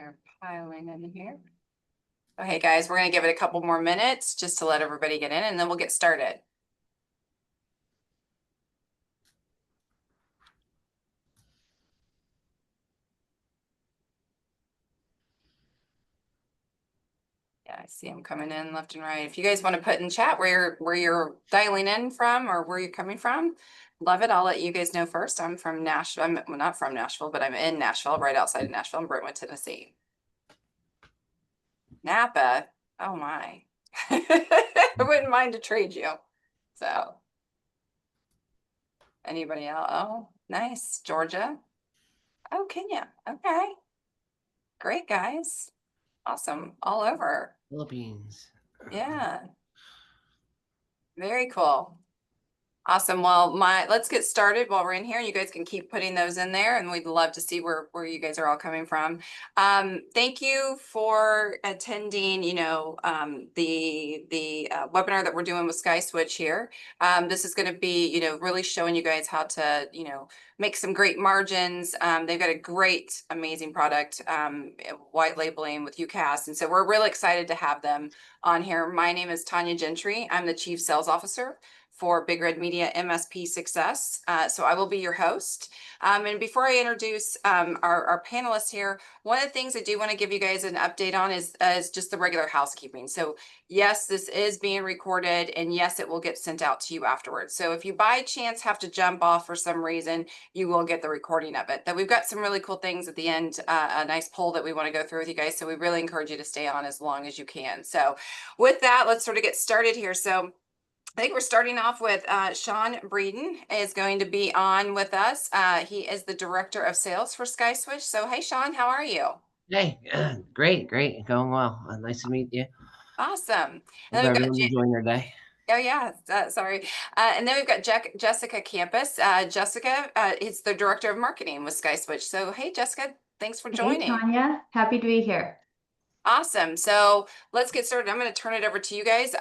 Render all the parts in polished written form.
They're piling in here. Okay, guys, we're going to give it a couple more minutes just to let everybody get in, and then we'll get started. Yeah, I see them coming in left and right. If you guys want to put in chat where you're dialing in from or where you're coming from, love it. I'll let you guys know first. I'm from Nashville. I'm well, not from Nashville, but I'm in Nashville, right outside of Nashville in Brentwood, Tennessee. Napa. Oh my. I wouldn't mind to trade you. So anybody else? Oh, nice. Georgia. Oh, Kenya. Okay. Great, guys. Awesome. All over. Philippines. Yeah. Very cool. Awesome. Well, let's get started while we're in here. You guys can keep putting those in there, and we'd love to see where you guys are all coming from. Thank you for attending, the webinar that we're doing with SkySwitch here. This is going to be, really showing you guys how to, make some great margins. They've got a great, amazing product, white labeling with UCaaS. And so we're really excited to have them on here. My name is Tanya Gentry. I'm the Chief Sales Officer for Big Red Media MSP Success. So I will be your host. And before I introduce our panelists here, one of the things I do want to give you guys an update on is just the regular housekeeping. So yes, this is being recorded, and yes, it will get sent out to you afterwards. So if you by chance have to jump off for some reason, you will get the recording of it. That we've got some really cool things at the end, a nice poll that we want to go through with you guys. So we really encourage you to stay on as long as you can. So with that, let's sort of get started here. So I think we're starting off with Sean Breeden is going to be on with us. He is the Director of Sales for SkySwitch. So, hey, Sean, how are you? Hey, great. Going well. Nice to meet you. Awesome. Hope everyone's enjoying their day. Oh, yeah. Sorry. And then we've got Jessica Campus. Jessica is the Director of Marketing with SkySwitch. So, hey, Jessica, thanks for joining. Hey, Tanya. Happy to be here. Awesome. So let's get started. I'm going to turn it over to you guys.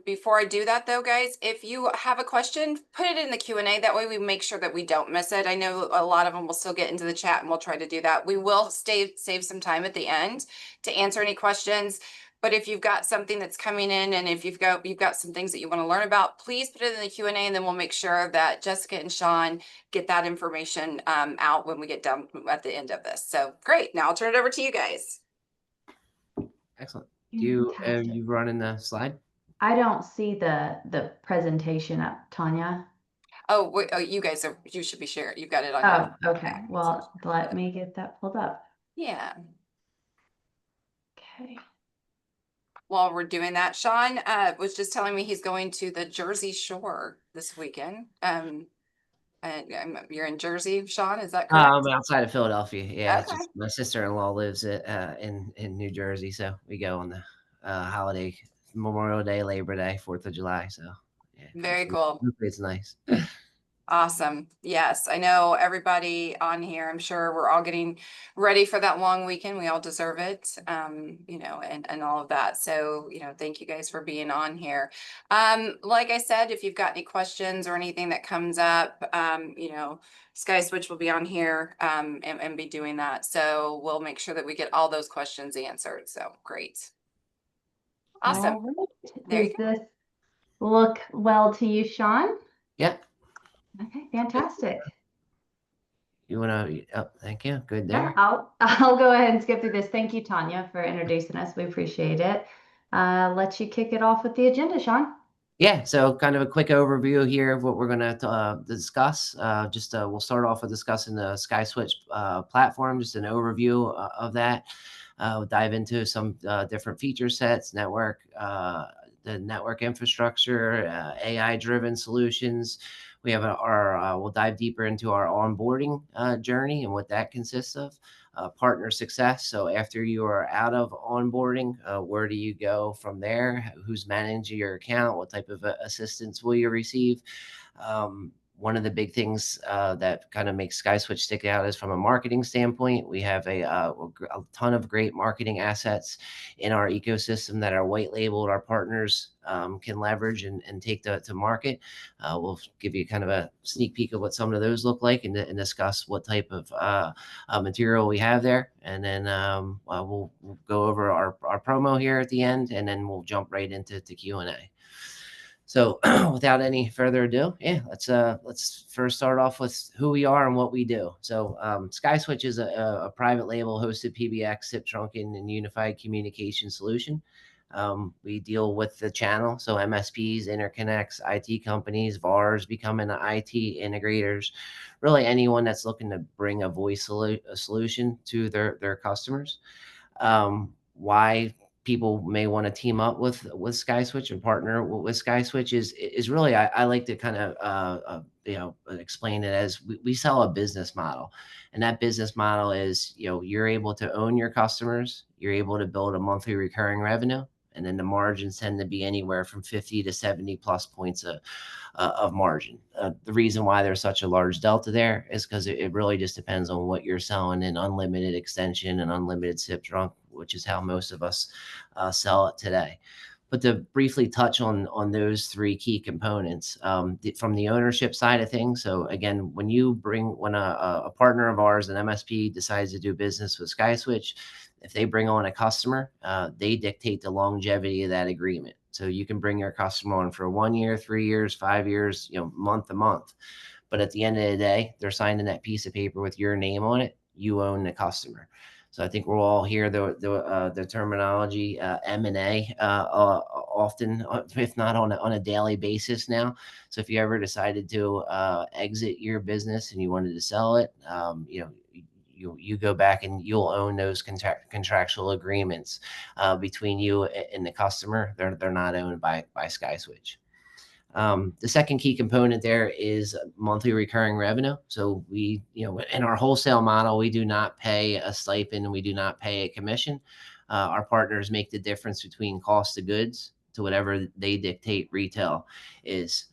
Before I do that though, guys, if you have a question, put it in the Q&A. That way we make sure that we don't miss it. I know a lot of them will still get into the chat, and we'll try to do that. We will save some time at the end to answer any questions. But if you've got something that's coming in, and if you've got some things that you want to learn about, please put it in the Q&A, and then we'll make sure that Jessica and Sean get that information out when we get done at the end of this. So great. Now I'll turn it over to you guys. Excellent. Do you running the slide? I don't see the presentation up, Tanya. Oh, wait, you should be sharing. You've got it on. Oh, okay. Well, let me get that pulled up. Yeah. Okay. While we're doing that, Sean was just telling me he's going to the Jersey Shore this weekend. And you're in Jersey, Sean, is that correct? I'm outside of Philadelphia. Yeah, okay. My sister-in-law lives in New Jersey, so we go on the holiday, Memorial Day, Labor Day, 4th of July. So yeah, very cool. It's nice. Awesome. Yes, I know everybody on here. I'm sure we're all getting ready for that long weekend. We all deserve it, and all of that. So, thank you guys for being on here. Like I said, if you've got any questions or anything that comes up, SkySwitch will be on here and be doing that. So we'll make sure that we get all those questions answered. So great. Awesome. All right. Does this look well to you, Sean? Yep. Okay, fantastic. You want to? Oh, thank you. Good there. Yeah, I'll go ahead and skip through this. Thank you, Tanya, for introducing us. We appreciate it. Let you kick it off with the agenda, Sean. Yeah, so kind of a quick overview here of what we're going to discuss. We'll start off with discussing the SkySwitch platform, just an overview of that. We'll dive into some different feature sets, the network infrastructure, AI-driven solutions. We have we'll dive deeper into our onboarding journey and what that consists of. Partner success. So after you are out of onboarding, where do you go from there? Who's managing your account? What type of assistance will you receive? One of the big things that kind of makes SkySwitch stick out is from a marketing standpoint. We have a ton of great marketing assets in our ecosystem that are white labeled. Our partners can leverage and take to market. We'll give you kind of a sneak peek of what some of those look like and discuss what type of material we have there. And then we'll go over our promo here at the end, and then we'll jump right into Q&A. So without any further ado, let's first start off with who we are and what we do. So SkySwitch is a private label hosted PBX, SIP trunking, and unified communication solution. We deal with the channel, so MSPs, interconnects, IT companies, VARs, becoming IT integrators, really anyone that's looking to bring a voice solution to their customers. Why people may want to team up with SkySwitch and partner with SkySwitch is really, I like to kind of explain it as we sell a business model, and that business model is, you're able to own your customers, you're able to build a monthly recurring revenue, and then the margins tend to be anywhere from 50 to 70 plus points of margin. The reason why there's such a large delta there is because it really just depends on what you're selling in unlimited extension and unlimited SIP trunk, which is how most of us sell it today. But to briefly touch on those three key components, from the ownership side of things. So again, when a partner of ours, an MSP, decides to do business with SkySwitch, if they bring on a customer, they dictate the longevity of that agreement. So you can bring your customer on for 1 year, 3 years, 5 years, month to month. But at the end of the day, they're signing that piece of paper with your name on it. You own the customer. So I think we'll all hear the terminology M&A often, if not on a daily basis now. So if you ever decided to exit your business and you wanted to sell it, you go back and you'll own those contractual agreements between you and the customer. They're not owned by SkySwitch. The second key component there is monthly recurring revenue. So we, in our wholesale model, we do not pay a stipend and we do not pay a commission. Our partners make the difference between cost of goods to whatever they dictate retail is.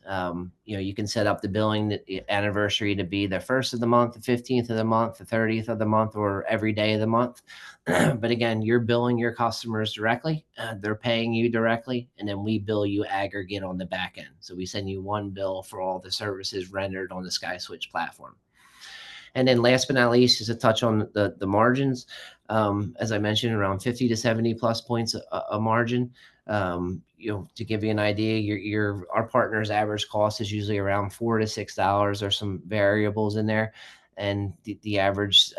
You can set up the billing anniversary to be the 1st of the month, the 15th of the month, the 30th of the month, or every day of the month. But again, you're billing your customers directly. They're paying you directly, and then we bill you aggregate on the back end. So we send you one bill for all the services rendered on the SkySwitch platform. And then last but not least is a touch on the margins. As I mentioned, around 50 to 70 plus points a margin. To give you an idea, our partner's average cost is usually around $4 to $6. There's some variables in there, and the average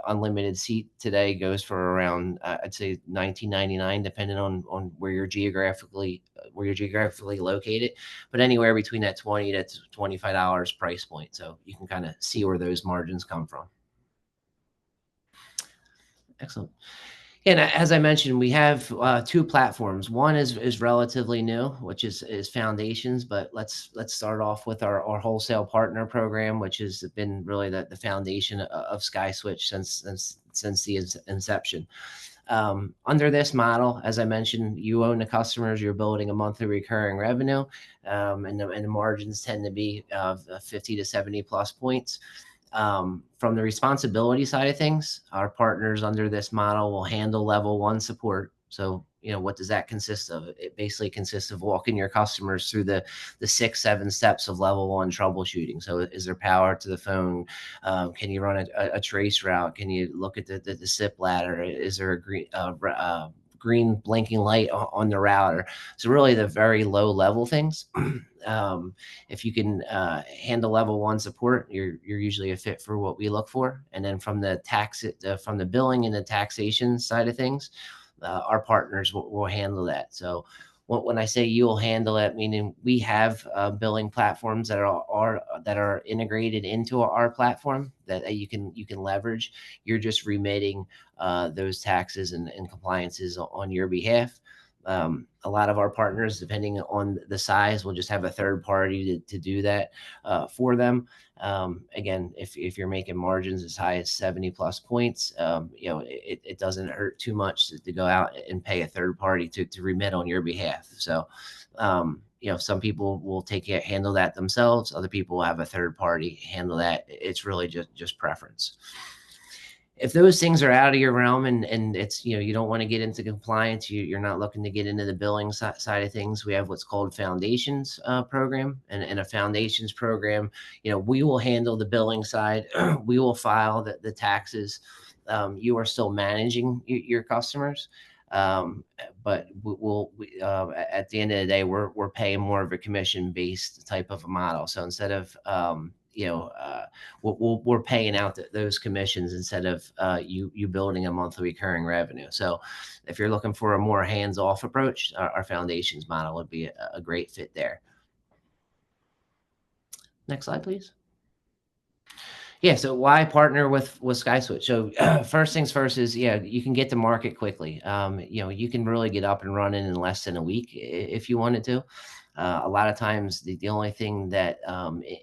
unlimited seat today goes for around I'd say $19.99, depending on where you're geographically located, but anywhere between that $20 to $25 price point. So you can kind of see where those margins come from. Excellent. And as I mentioned, we have two platforms. One is relatively new, which is Foundations. But let's start off with our wholesale partner program, which has been really the foundation of SkySwitch since the inception. Under this model, as I mentioned, you own the customers. You're building a monthly recurring revenue, and the margins tend to be 50 to 70 plus points. From the responsibility side of things, our partners under this model will handle level 1 support. So, what does that consist of? It basically consists of walking your customers through the 6-7 steps of level 1 troubleshooting. So is there power to the phone? Can you run a trace route? Can you look at the SIP ladder? Is there a green blinking light on the router? So really the very low level things. If you can handle level 1 support, you're usually a fit for what we look for. And then from the billing and the taxation side of things, our partners will handle that. So when I say you'll handle it, meaning we have billing platforms that are integrated into our platform that you can leverage. You're just remitting those taxes and compliances on your behalf. A lot of our partners, depending on the size, will just have a third party to do that for them. Again, if you're making margins as high as 70 plus points, it doesn't hurt too much to go out and pay a third party to remit on your behalf. So some people will handle that themselves. Other people will have a third party handle that. It's really just preference. If those things are out of your realm and it's, you don't want to get into compliance, you're not looking to get into the billing side of things, we have what's called foundations program. And a foundations program, we will handle the billing side. We will file the taxes. You are still managing your customers. But at the end of the day, we're paying more of a commission based type of a model. So instead of, we're paying out those commissions instead of you building a monthly recurring revenue. So if you're looking for a more hands-off approach, our foundations model would be a great fit there. Next slide, please. Yeah, so why partner with SkySwitch? So first things first is, you can get to market quickly. You can really get up and running in less than a week if you wanted to. A lot of times the only thing that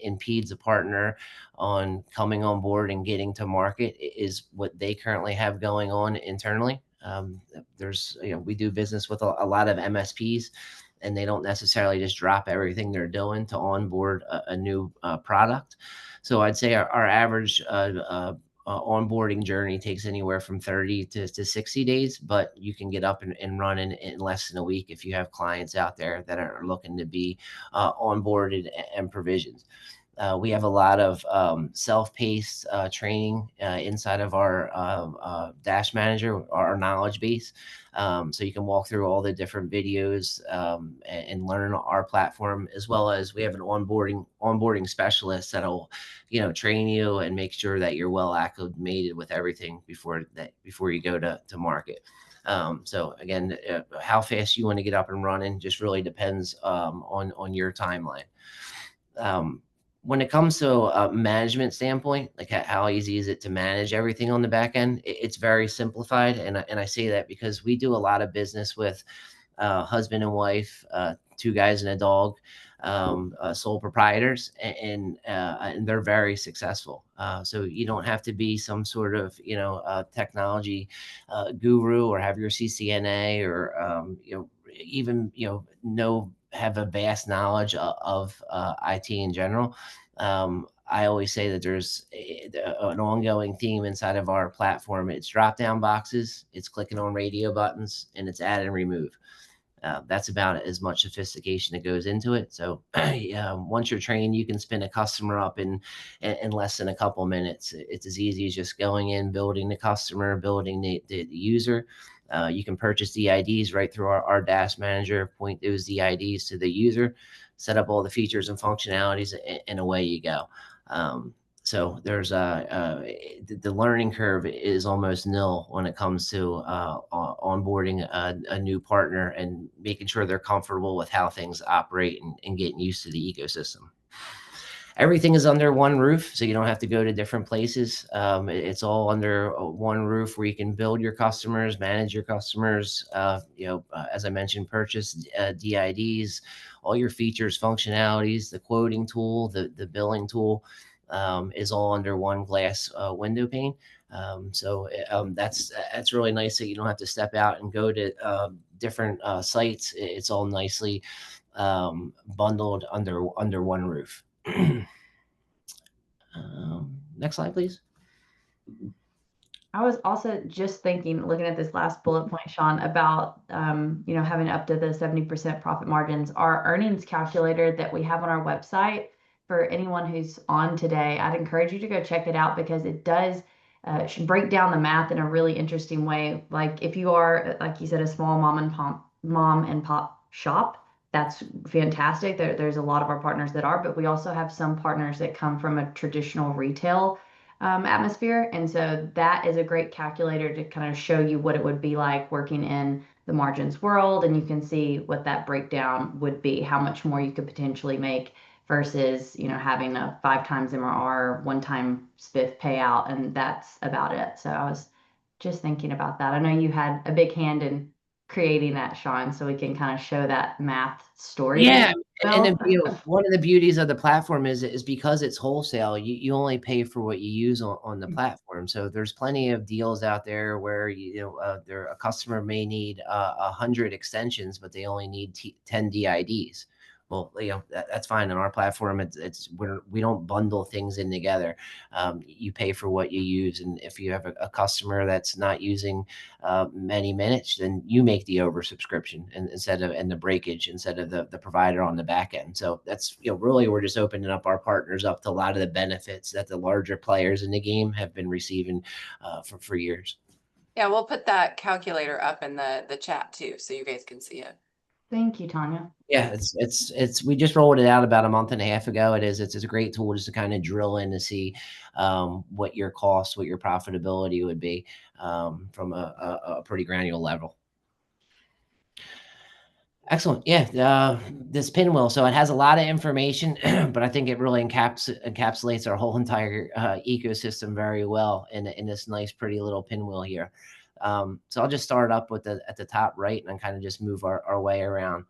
impedes a partner on coming on board and getting to market is what they currently have going on internally. We do business with a lot of MSPs, and they don't necessarily just drop everything they're doing to onboard a new product. So I'd say our average onboarding journey takes anywhere from 30 to 60 days, but you can get up and running in less than a week if you have clients out there that are looking to be onboarded and provisioned. We have a lot of self-paced training inside of our Dash Manager, our knowledge base. So you can walk through all the different videos and learn our platform, as well as we have an onboarding specialist that'll train you and make sure that you're well acclimated with everything before you go to market. So again, how fast you want to get up and running just really depends on your timeline. When it comes to a management standpoint, like how easy is it to manage everything on the back end? It's very simplified. And I say that because we do a lot of business with husband and wife, two guys and a dog, sole proprietors, and they're very successful. So you don't have to be some sort of, technology guru or have your CCNA or, even, have a vast knowledge of IT in general. I always say that there's an ongoing theme inside of our platform. It's drop down boxes, it's clicking on radio buttons, and it's add and remove. That's about as much sophistication that goes into it. So once you're trained, you can spin a customer up in less than a couple minutes. It's as easy as just going in, building the customer, building the user. You can purchase DIDs right through our Dash Manager, point those DIDs to the user, set up all the features and functionalities, and away you go. So there's the learning curve is almost nil when it comes to onboarding a new partner and making sure they're comfortable with how things operate and getting used to the ecosystem. Everything is under one roof, so you don't have to go to different places. It's all under one roof where you can build your customers, manage your customers, as I mentioned, purchase DIDs, all your features, functionalities, the quoting tool, the billing tool, is all under one glass window pane. So that's really nice that you don't have to step out and go to different sites. It's all nicely bundled under one roof. Next slide, please. I was also just thinking, looking at this last bullet point, Sean, about having up to the 70% profit margins. Our earnings calculator that we have on our website, for anyone who's on today, I'd encourage you to go check it out, because it does break down the math in a really interesting way. Like if you are, like you said, a small mom and pop shop, that's fantastic. There's a lot of our partners that are, but we also have some partners that come from a traditional retail atmosphere. And so that is a great calculator to kind of show you what it would be like working in the margins world. And you can see what that breakdown would be, how much more you could potentially make versus, having a 5 times MRR, 1-time spiff payout, and that's about it. So I was just thinking about that. I know you had a big hand in creating that, Sean, so we can kind of show that math story. Yeah, and one of the beauties of the platform is because it's wholesale, you only pay for what you use on the platform. So there's plenty of deals out there where a customer may need 100 extensions, but they only need 10 DIDs. Well, that's fine. On our platform, we don't bundle things in together. You pay for what you use, and if you have a customer that's not using many minutes, then you make the oversubscription and the breakage instead of the provider on the back end. So that's really, we're just opening up our partners up to a lot of the benefits that the larger players in the game have been receiving for years. Yeah, we'll put that calculator up in the chat too, so you guys can see it. Thank you, Tanya. Yeah, we just rolled it out about a month and a half ago. It's a great tool just to kind of drill in to see what your costs, what your profitability would be from a pretty granular level. Excellent. Yeah, this pinwheel. So it has a lot of information, but I think it really encapsulates our whole entire ecosystem very well in this nice, pretty little pinwheel here. So I'll just start up with at the top right and kind of just move our way around.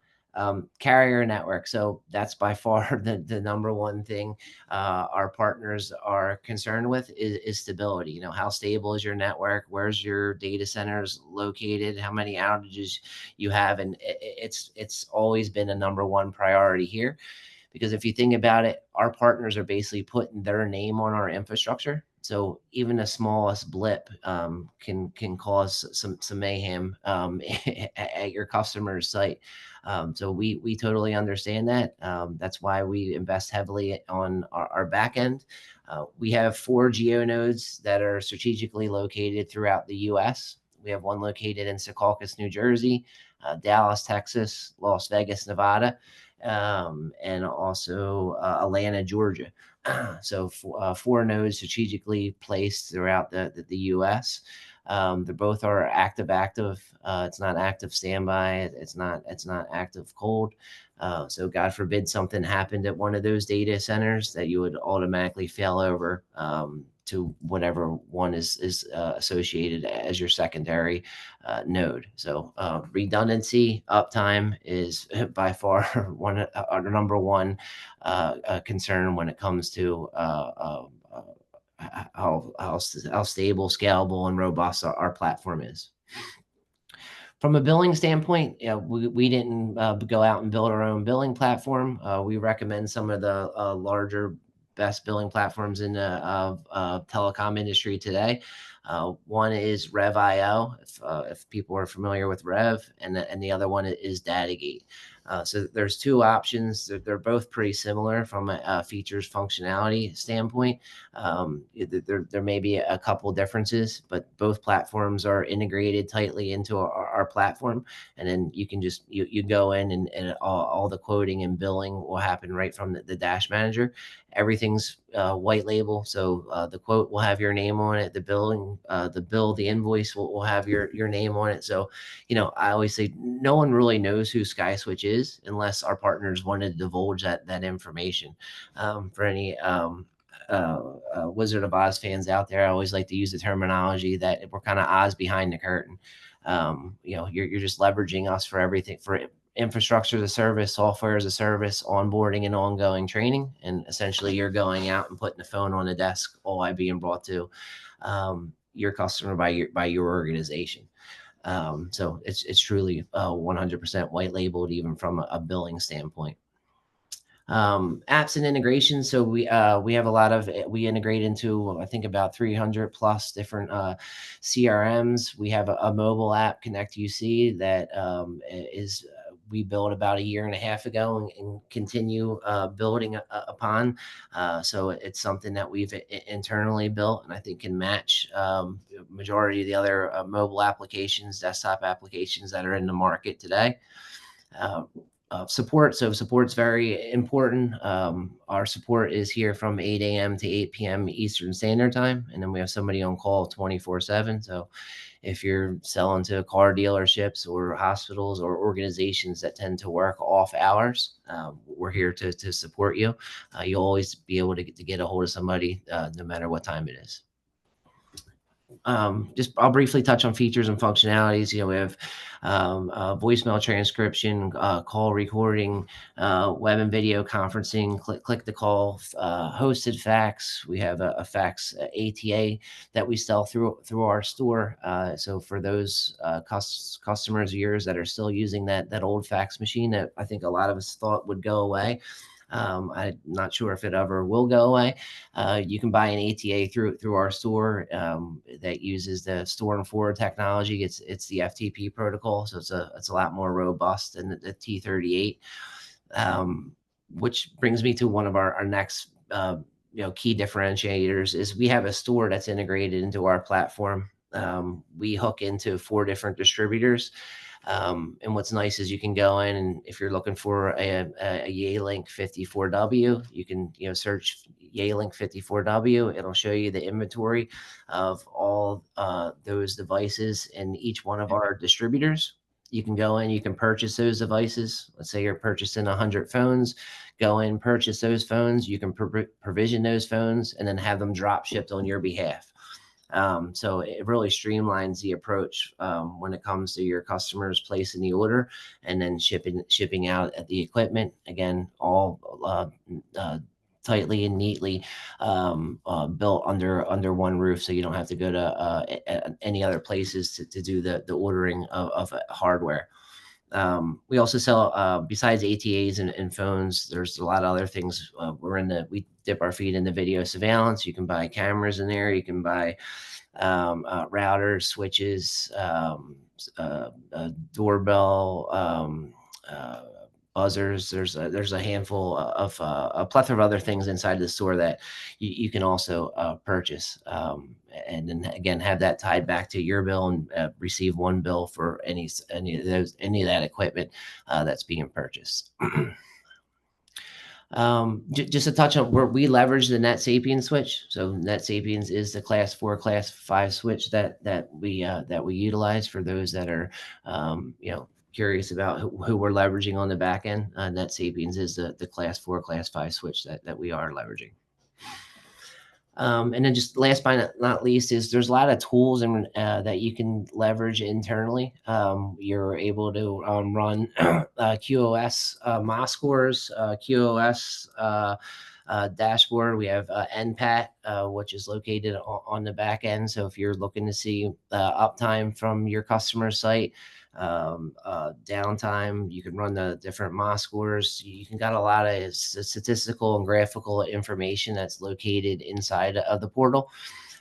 Carrier network. So that's by far the number one thing our partners are concerned with is stability. How stable is your network? Where's your data centers located? How many outages you have? And it's always been a number one priority here, because if you think about it, our partners are basically putting their name on our infrastructure. So even the smallest blip can cause some mayhem at your customer's site. So we totally understand that. That's why we invest heavily on our back end. We have 4 GeoNodes that are strategically located throughout the U.S. We have one located in Secaucus, New Jersey, Dallas, Texas, Las Vegas, Nevada, and also Atlanta, Georgia. So 4 nodes strategically placed throughout the U.S. They both are active. It's not active standby. It's not active cold. So God forbid something happened at one of those data centers, that you would automatically fail over to whatever one is associated as your secondary node. So redundancy, uptime is by far our number one concern when it comes to how stable, scalable, and robust our platform is. From a billing standpoint, we didn't go out and build our own billing platform. We recommend some of the larger, best billing platforms in the telecom industry today. One is Rev.io, if people are familiar with Rev, and the other one is Datagate. So there's 2 options. They're both pretty similar from a features functionality standpoint. There may be a couple differences, but both platforms are integrated tightly into our platform. And then you can just you go in and all the quoting and billing will happen right from the Dash Manager. Everything's white label, so the quote will have your name on it. The billing, the invoice will have your name on it. So, I always say no one really knows who SkySwitch is unless our partners wanted to divulge that information. For any Wizard of Oz fans out there, I always like to use the terminology that we're kind of Oz behind the curtain. You're just leveraging us for everything, for infrastructure as a service, software as a service, onboarding and ongoing training. And essentially you're going out and putting the phone on the desk, all by being brought to your customer by your organization. So it's truly 100% white labeled, even from a billing standpoint. Apps and integrations. So we have a lot of, we integrate into, I think, about 300 plus different CRMs. We have a mobile app, Connect UC, that we built about 1.5 years ago and continue building upon. So it's something that we've internally built, and I think can match majority of the other mobile applications, desktop applications that are in the market today. Support. So support's very important. Our support is here from 8 a.m. to 8 p.m. Eastern Standard Time. And then we have somebody on call 24/7. So if you're selling to car dealerships or hospitals or organizations that tend to work off hours, we're here to support you. You'll always be able to get a hold of somebody no matter what time it is. I'll briefly touch on features and functionalities. We have voicemail transcription, call recording, web and video conferencing, click to call, hosted fax. We have a fax ATA that we sell through our store. So for those customers of yours that are still using that old fax machine that I think a lot of us thought would go away, I'm not sure if it ever will go away. You can buy an ATA through our store that uses the store and forward technology. It's the FTP protocol, so it's a lot more robust than the T38. Which brings me to one of our next key differentiators is we have a store that's integrated into our platform. We hook into 4 different distributors. And what's nice is you can go in, and if you're looking for a Yealink 54W, you can search Yealink 54W. It'll show you the inventory of all those devices in each one of our distributors. You can go in, you can purchase those devices. Let's say you're purchasing 100 phones. Go in, purchase those phones. You can provision those phones and then have them drop shipped on your behalf. So it really streamlines the approach when it comes to your customers placing the order and then shipping out at the equipment. Again, all tightly and neatly built under one roof, so you don't have to go to any other places to do the ordering of hardware. We also sell, besides ATAs and phones, there's a lot of other things. We dip our feet into video surveillance. You can buy cameras in there. You can buy routers, switches, doorbell, buzzers. There's a handful of a plethora of other things inside the store that you can also purchase, and then again have that tied back to your bill and receive one bill for any of that equipment that's being purchased. Just to touch on where we leverage the NetSapiens switch. So NetSapiens is the class 4, class 5 switch that we utilize for those that are curious about who we're leveraging on the back end. NetSapiens is the class 4, class 5 switch that we are leveraging. And then just last but not least is there's a lot of tools that you can leverage internally. You're able to run QoS MOS scores, QoS dashboard. We have NPAT, which is located on the back end. So if you're looking to see uptime from your customer site, downtime, you can run the different MOS scores. You can got a lot of statistical and graphical information that's located inside of the portal,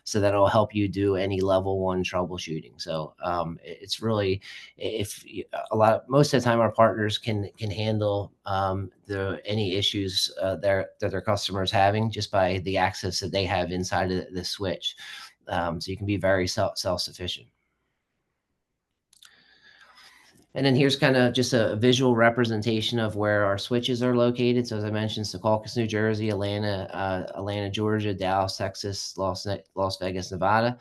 so that'll help you do any level 1 troubleshooting. So it's really, most of the time our partners can handle any issues that their customers having just by the access that they have inside of the switch. So you can be very self-sufficient. And then here's kind of just a visual representation of where our switches are located. So as I mentioned, Secaucus, New Jersey, Atlanta, Georgia, Dallas, Texas, Las Vegas, Nevada.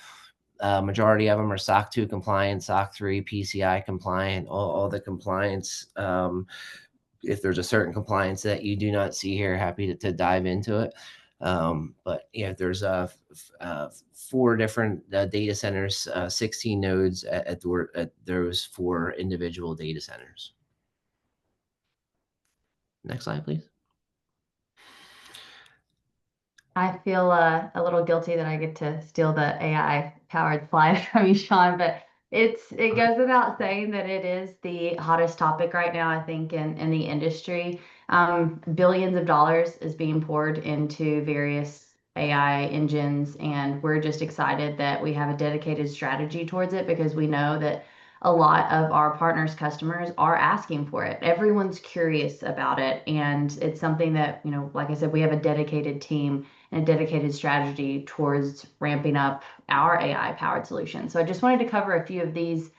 Majority of them are SOC 2 compliant, SOC 3, PCI compliant, all the compliance. If there's a certain compliance that you do not see here, happy to dive into it. But yeah, there's 4 different data centers, 16 nodes at those 4 individual data centers. Next slide, please. I feel a little guilty that I get to steal the AI-powered slide from you, Sean, but it goes without saying that it is the hottest topic right now, I think, in the industry. Billions of dollars is being poured into various AI engines, and we're just excited that we have a dedicated strategy towards it because we know that a lot of our partners' customers are asking for it. Everyone's curious about it, and it's something that, like I said, we have a dedicated team and a dedicated strategy towards ramping up our AI-powered solution. So I just wanted to cover a few of these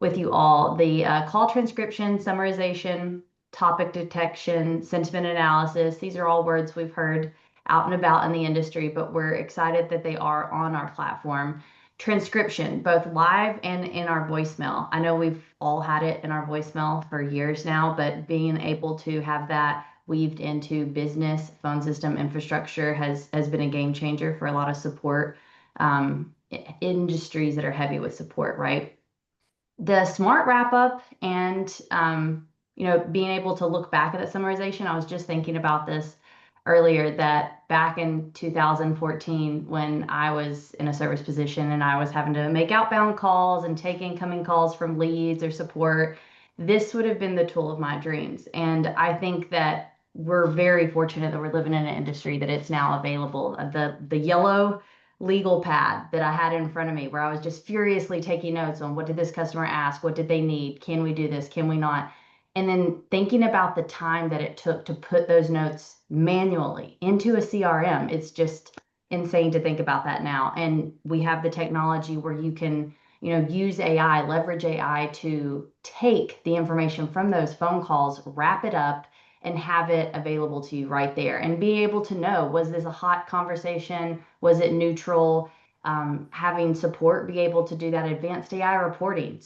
with you all. The call transcription, summarization, topic detection, sentiment analysis. These are all words we've heard out and about in the industry, but we're excited that they are on our platform. Transcription, both live and in our voicemail. I know we've all had it in our voicemail for years now, but being able to have that weaved into business phone system infrastructure has been a game changer for a lot of support industries that are heavy with support, right? The smart wrap up and being able to look back at that summarization. I was just thinking about this earlier, that back in 2014, when I was in a service position and I was having to make outbound calls and take incoming calls from leads or support, this would have been the tool of my dreams. And I think that we're very fortunate that we're living in an industry that it's now available. The yellow legal pad that I had in front of me, where I was just furiously taking notes on, what did this customer ask? What did they need? Can we do this? Can we not? And then thinking about the time that it took to put those notes manually into a CRM, it's just insane to think about that now. And we have the technology where you can, use AI, leverage AI to take the information from those phone calls, wrap it up, and have it available to you right there, and be able to know, was this a hot conversation? Was it neutral? Having support be able to do that advanced AI reporting,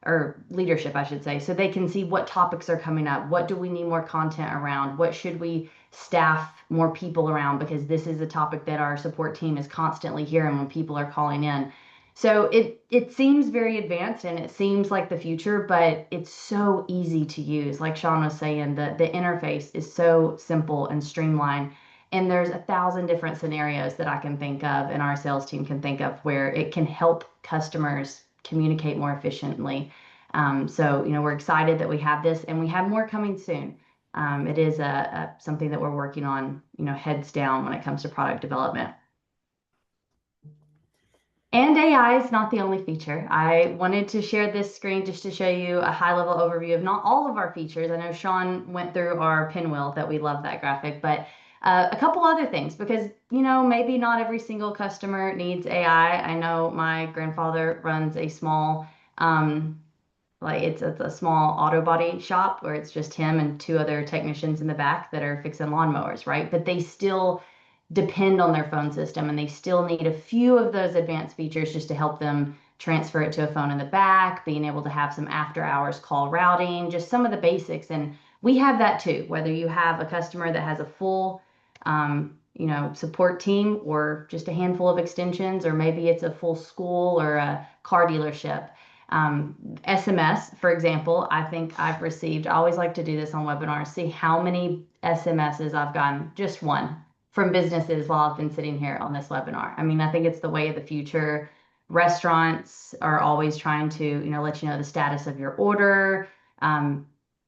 or leadership, I should say, so they can see what topics are coming up. What do we need more content around? What should we staff more people around? Because this is a topic that our support team is constantly hearing when people are calling in. So it seems very advanced and it seems like the future, but it's so easy to use. Like Sean was saying, the interface is so simple and streamlined. And there's 1,000 different scenarios that I can think of and our sales team can think of where it can help customers communicate more efficiently. So we're excited that we have this, and we have more coming soon. It is something that we're working on, heads down when it comes to product development. And AI is not the only feature. I wanted to share this screen just to show you a high-level overview of not all of our features. I know Sean went through our pinwheel, that we love that graphic, but a couple other things, because maybe not every single customer needs AI. I know my grandfather runs a small, it's a small auto body shop where it's just him and 2 other technicians in the back that are fixing lawnmowers, right? But they still depend on their phone system, and they still need a few of those advanced features just to help them transfer it to a phone in the back, being able to have some after hours call routing, just some of the basics. And we have that too, whether you have a customer that has a full support team, or just a handful of extensions, or maybe it's a full school or a car dealership. SMS, for example, I think I've received, I always like to do this on webinars, see how many SMSs I've gotten, just one, from businesses while I've been sitting here on this webinar. I mean, I think it's the way of the future. Restaurants are always trying to, let you know the status of your order.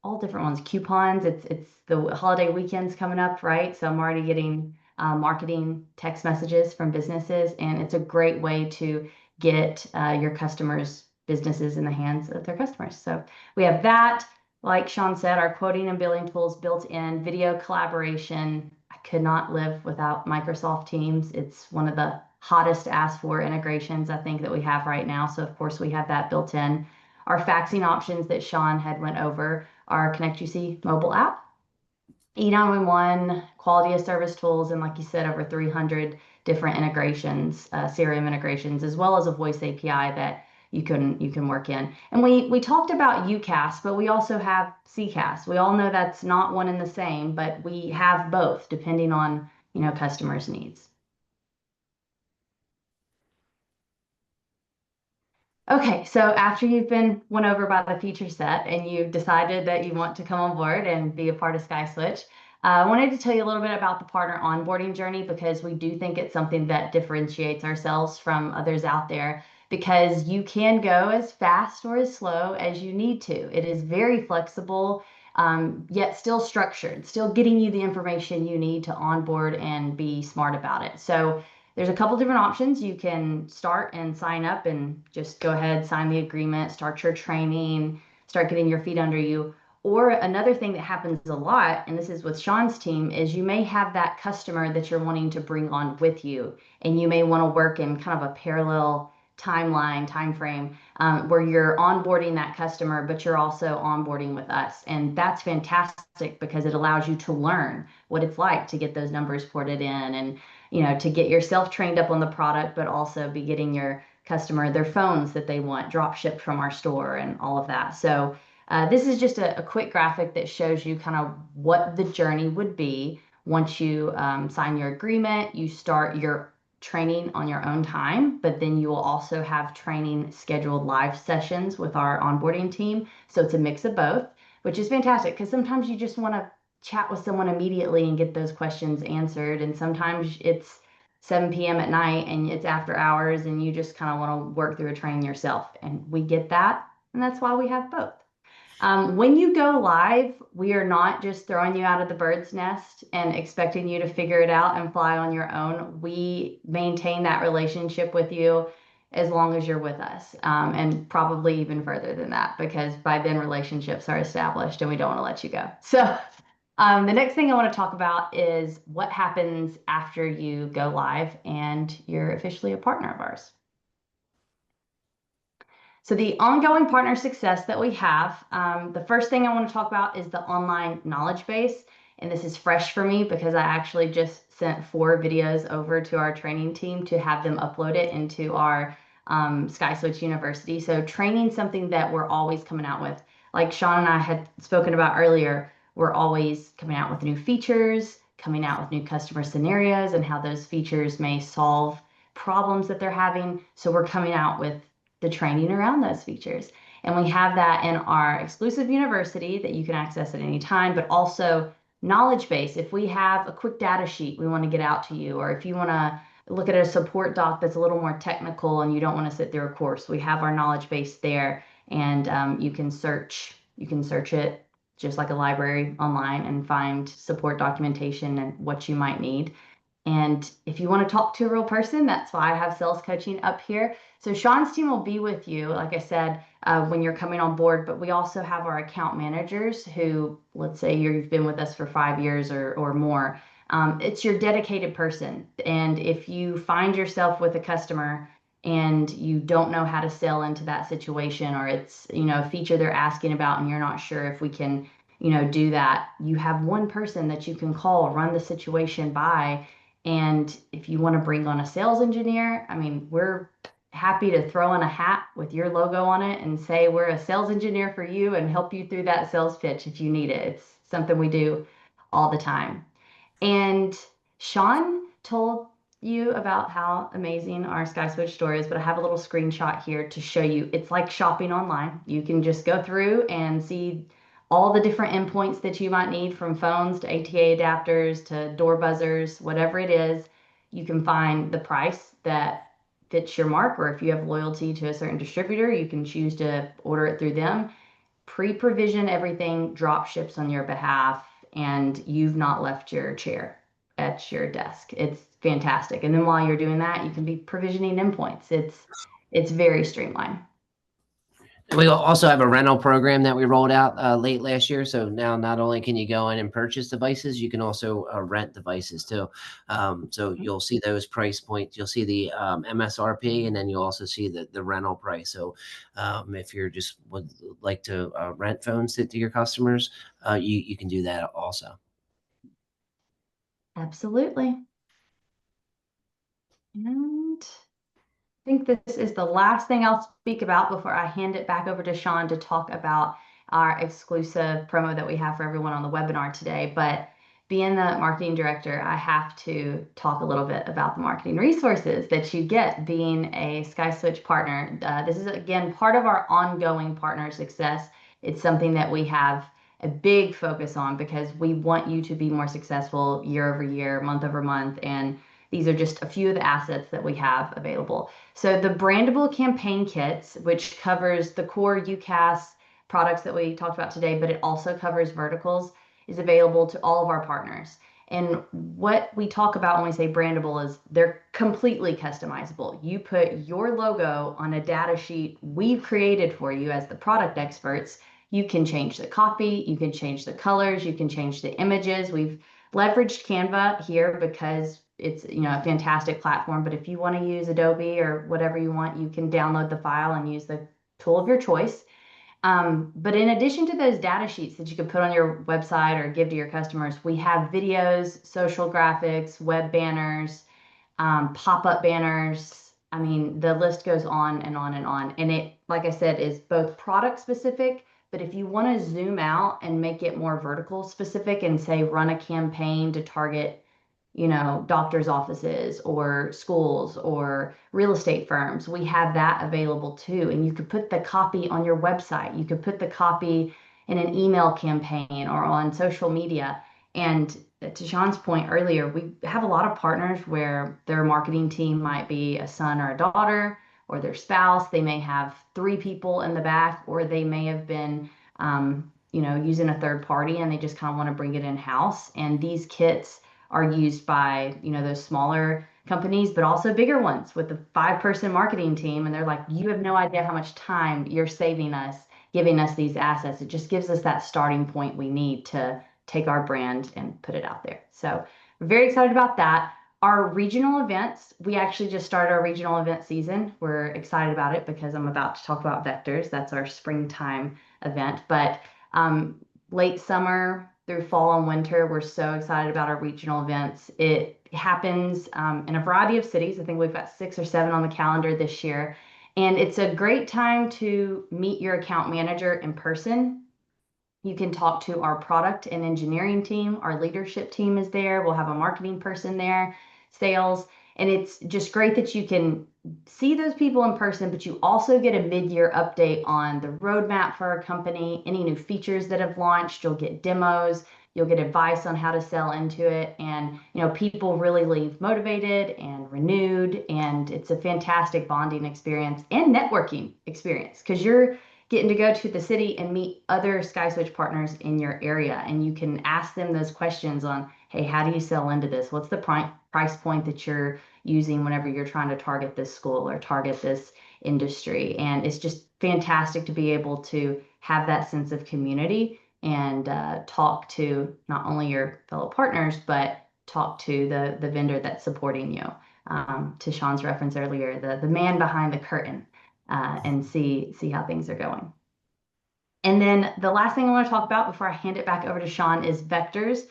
All different ones, coupons. It's the holiday weekends coming up, right? So I'm already getting marketing text messages from businesses, and it's a great way to get your customers' businesses in the hands of their customers. So we have that. Like Sean said, our quoting and billing tools built in, video collaboration. I could not live without Microsoft Teams. It's one of the hottest asked for integrations, I think, that we have right now. So of course we have that built in. Our faxing options that Sean had went over, our Connect UC mobile app, E911, quality of service tools, and like you said, over 300 different integrations, CRM integrations, as well as a voice API that you can work in. And we talked about UCaaS, but we also have CCaaS. We all know that's not one and the same, but we have both depending on customers' needs. Okay, so after you've been won over by the feature set and you've decided that you want to come on board and be a part of SkySwitch, I wanted to tell you a little bit about the partner onboarding journey, because we do think it's something that differentiates ourselves from others out there, because you can go as fast or as slow as you need to. It is very flexible, yet still structured, still getting you the information you need to onboard and be smart about it. So there's a couple different options. You can start and sign up and just go ahead, sign the agreement, start your training, start getting your feet under you. Or another thing that happens a lot, and this is with Sean's team, is you may have that customer that you're wanting to bring on with you, and you may want to work in kind of a parallel time frame where you're onboarding that customer, but you're also onboarding with us. And that's fantastic, because it allows you to learn what it's like to get those numbers ported in, and to get yourself trained up on the product, but also be getting your customer their phones that they want drop shipped from our store and all of that. So this is just a quick graphic that shows you kind of what the journey would be once you sign your agreement, you start your training on your own time, but then you will also have training scheduled live sessions with our onboarding team. So it's a mix of both, which is fantastic because sometimes you just want to chat with someone immediately and get those questions answered. And sometimes it's 7 p.m. at night and it's after hours and you just kind of want to work through a training yourself. And we get that. And that's why we have both. When you go live, we are not just throwing you out of the bird's nest and expecting you to figure it out and fly on your own. We maintain that relationship with you as long as you're with us, and probably even further than that, because by then relationships are established and we don't want to let you go. So the next thing I want to talk about is what happens after you go live and you're officially a partner of ours. So the ongoing partner success that we have, the first thing I want to talk about is the online knowledge base. And this is fresh for me because I actually just sent 4 videos over to our training team to have them upload it into our SkySwitch University. So training something that we're always coming out with. Like Sean and I had spoken about earlier, we're always coming out with new features, coming out with new customer scenarios and how those features may solve problems that they're having. So we're coming out with the training around those features. And we have that in our exclusive university that you can access at any time, but also knowledge base. If we have a quick data sheet we want to get out to you, or if you want to look at a support doc that's a little more technical and you don't want to sit through a course, we have our knowledge base there, and you can search it just like a library online and find support documentation and what you might need. And if you want to talk to a real person, that's why I have sales coaching up here. So Sean's team will be with you, like I said, when you're coming on board, but we also have our account managers who, let's say you've been with us for 5 years or more. It's your dedicated person. And if you find yourself with a customer and you don't know how to sell into that situation, or it's, a feature they're asking about and you're not sure if we can, do that, you have one person that you can call, run the situation by. And if you want to bring on a sales engineer, I mean, we're happy to throw in a hat with your logo on it and say we're a sales engineer for you and help you through that sales pitch if you need it. It's something we do all the time. And Sean told you about how amazing our SkySwitch store is, but I have a little screenshot here to show you. It's like shopping online. You can just go through and see all the different endpoints that you might need, from phones to ATA adapters to door buzzers, whatever it is. You can find the price that fits your mark, or if you have loyalty to a certain distributor, you can choose to order it through them. Pre-provision everything, drop ships on your behalf, and you've not left your chair at your desk. It's fantastic. And then while you're doing that, you can be provisioning endpoints. It's very streamlined. We also have a rental program that we rolled out late last year. So now not only can you go in and purchase devices, you can also rent devices too. So you'll see those price points. You'll see the MSRP, and then you'll also see the rental price. So if you're just would like to rent phones to your customers, you can do that also. Absolutely. And I think this is the last thing I'll speak about before I hand it back over to Sean to talk about our exclusive promo that we have for everyone on the webinar today. But being the marketing director, I have to talk a little bit about the marketing resources that you get being a SkySwitch partner. This is, again, part of our ongoing partner success. It's something that we have a big focus on because we want you to be more successful year over year, month over month, and these are just a few of the assets that we have available. So the brandable campaign kits, which covers the core UCaaS products that we talked about today, but it also covers verticals, is available to all of our partners. And what we talk about when we say brandable is they're completely customizable. You put your logo on a data sheet we've created for you as the product experts. You can change the copy, you can change the colors, you can change the images. We've leveraged Canva here because it's a fantastic platform, but if you want to use Adobe or whatever you want, you can download the file and use the tool of your choice. But in addition to those data sheets that you can put on your website or give to your customers, we have videos, social graphics, web banners, pop-up banners. I mean, the list goes on and on and on. And it, like I said, is both product specific, but if you want to zoom out and make it more vertical specific and say run a campaign to target doctors' offices or schools or real estate firms. We have that available too. And you could put the copy on your website. You could put the copy in an email campaign or on social media. And to Sean's point earlier, we have a lot of partners where their marketing team might be a son or a daughter or their spouse. They may have 3 people in the back, or they may have been, using a third party and they just kind of want to bring it in house. And these kits are used by, those smaller companies, but also bigger ones with the 5-person marketing team. And they're like, you have no idea how much time you're saving us, giving us these assets. It just gives us that starting point we need to take our brand and put it out there. So we're very excited about that. Our regional events, we actually just started our regional event season. We're excited about it because I'm about to talk about Vectors. That's our springtime event. But late summer through fall and winter, we're so excited about our regional events. It happens in a variety of cities. I think we've got 6 or 7 on the calendar this year. And it's a great time to meet your account manager in person. You can talk to our product and engineering team. Our leadership team is there. We'll have a marketing person there, sales. And it's just great that you can see those people in person, but you also get a mid-year update on the roadmap for our company, any new features that have launched. You'll get demos. You'll get advice on how to sell into it. And, people really leave motivated and renewed. And it's a fantastic bonding experience and networking experience because you're getting to go to the city and meet other SkySwitch partners in your area. And you can ask them those questions on, hey, how do you sell into this? What's the price point that you're using whenever you're trying to target this school or target this industry? And it's just fantastic to be able to have that sense of community and talk to not only your fellow partners, but talk to the vendor that's supporting you. To Sean's reference earlier, the man behind the curtain. And see how things are going. And then the last thing I want to talk about before I hand it back over to Sean is Vectors.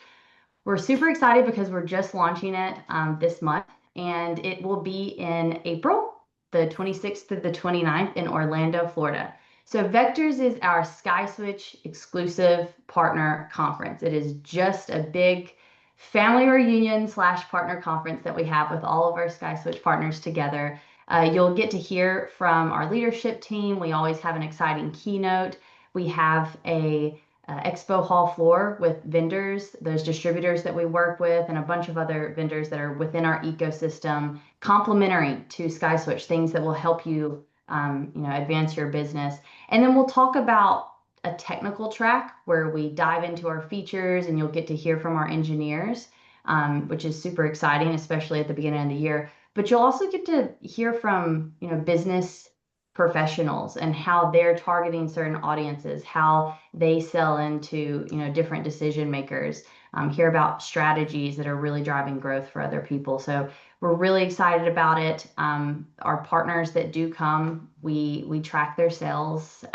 We're super excited because we're just launching it this month, and it will be in April, the 26th through the 29th in Orlando, Florida. So Vectors is our SkySwitch exclusive partner conference. It is just a big family reunion / partner conference that we have with all of our SkySwitch partners together. You'll get to hear from our leadership team. We always have an exciting keynote. We have a expo hall floor with vendors, those distributors that we work with, and a bunch of other vendors that are within our ecosystem, complementary to SkySwitch, things that will help you, advance your business. And then we'll talk about a technical track where we dive into our features, and you'll get to hear from our engineers, which is super exciting, especially at the beginning of the year. But you'll also get to hear from, business professionals and how they're targeting certain audiences, how they sell into, different decision makers, hear about strategies that are really driving growth for other people. So we're really excited about it. Our partners that do come, we track their sales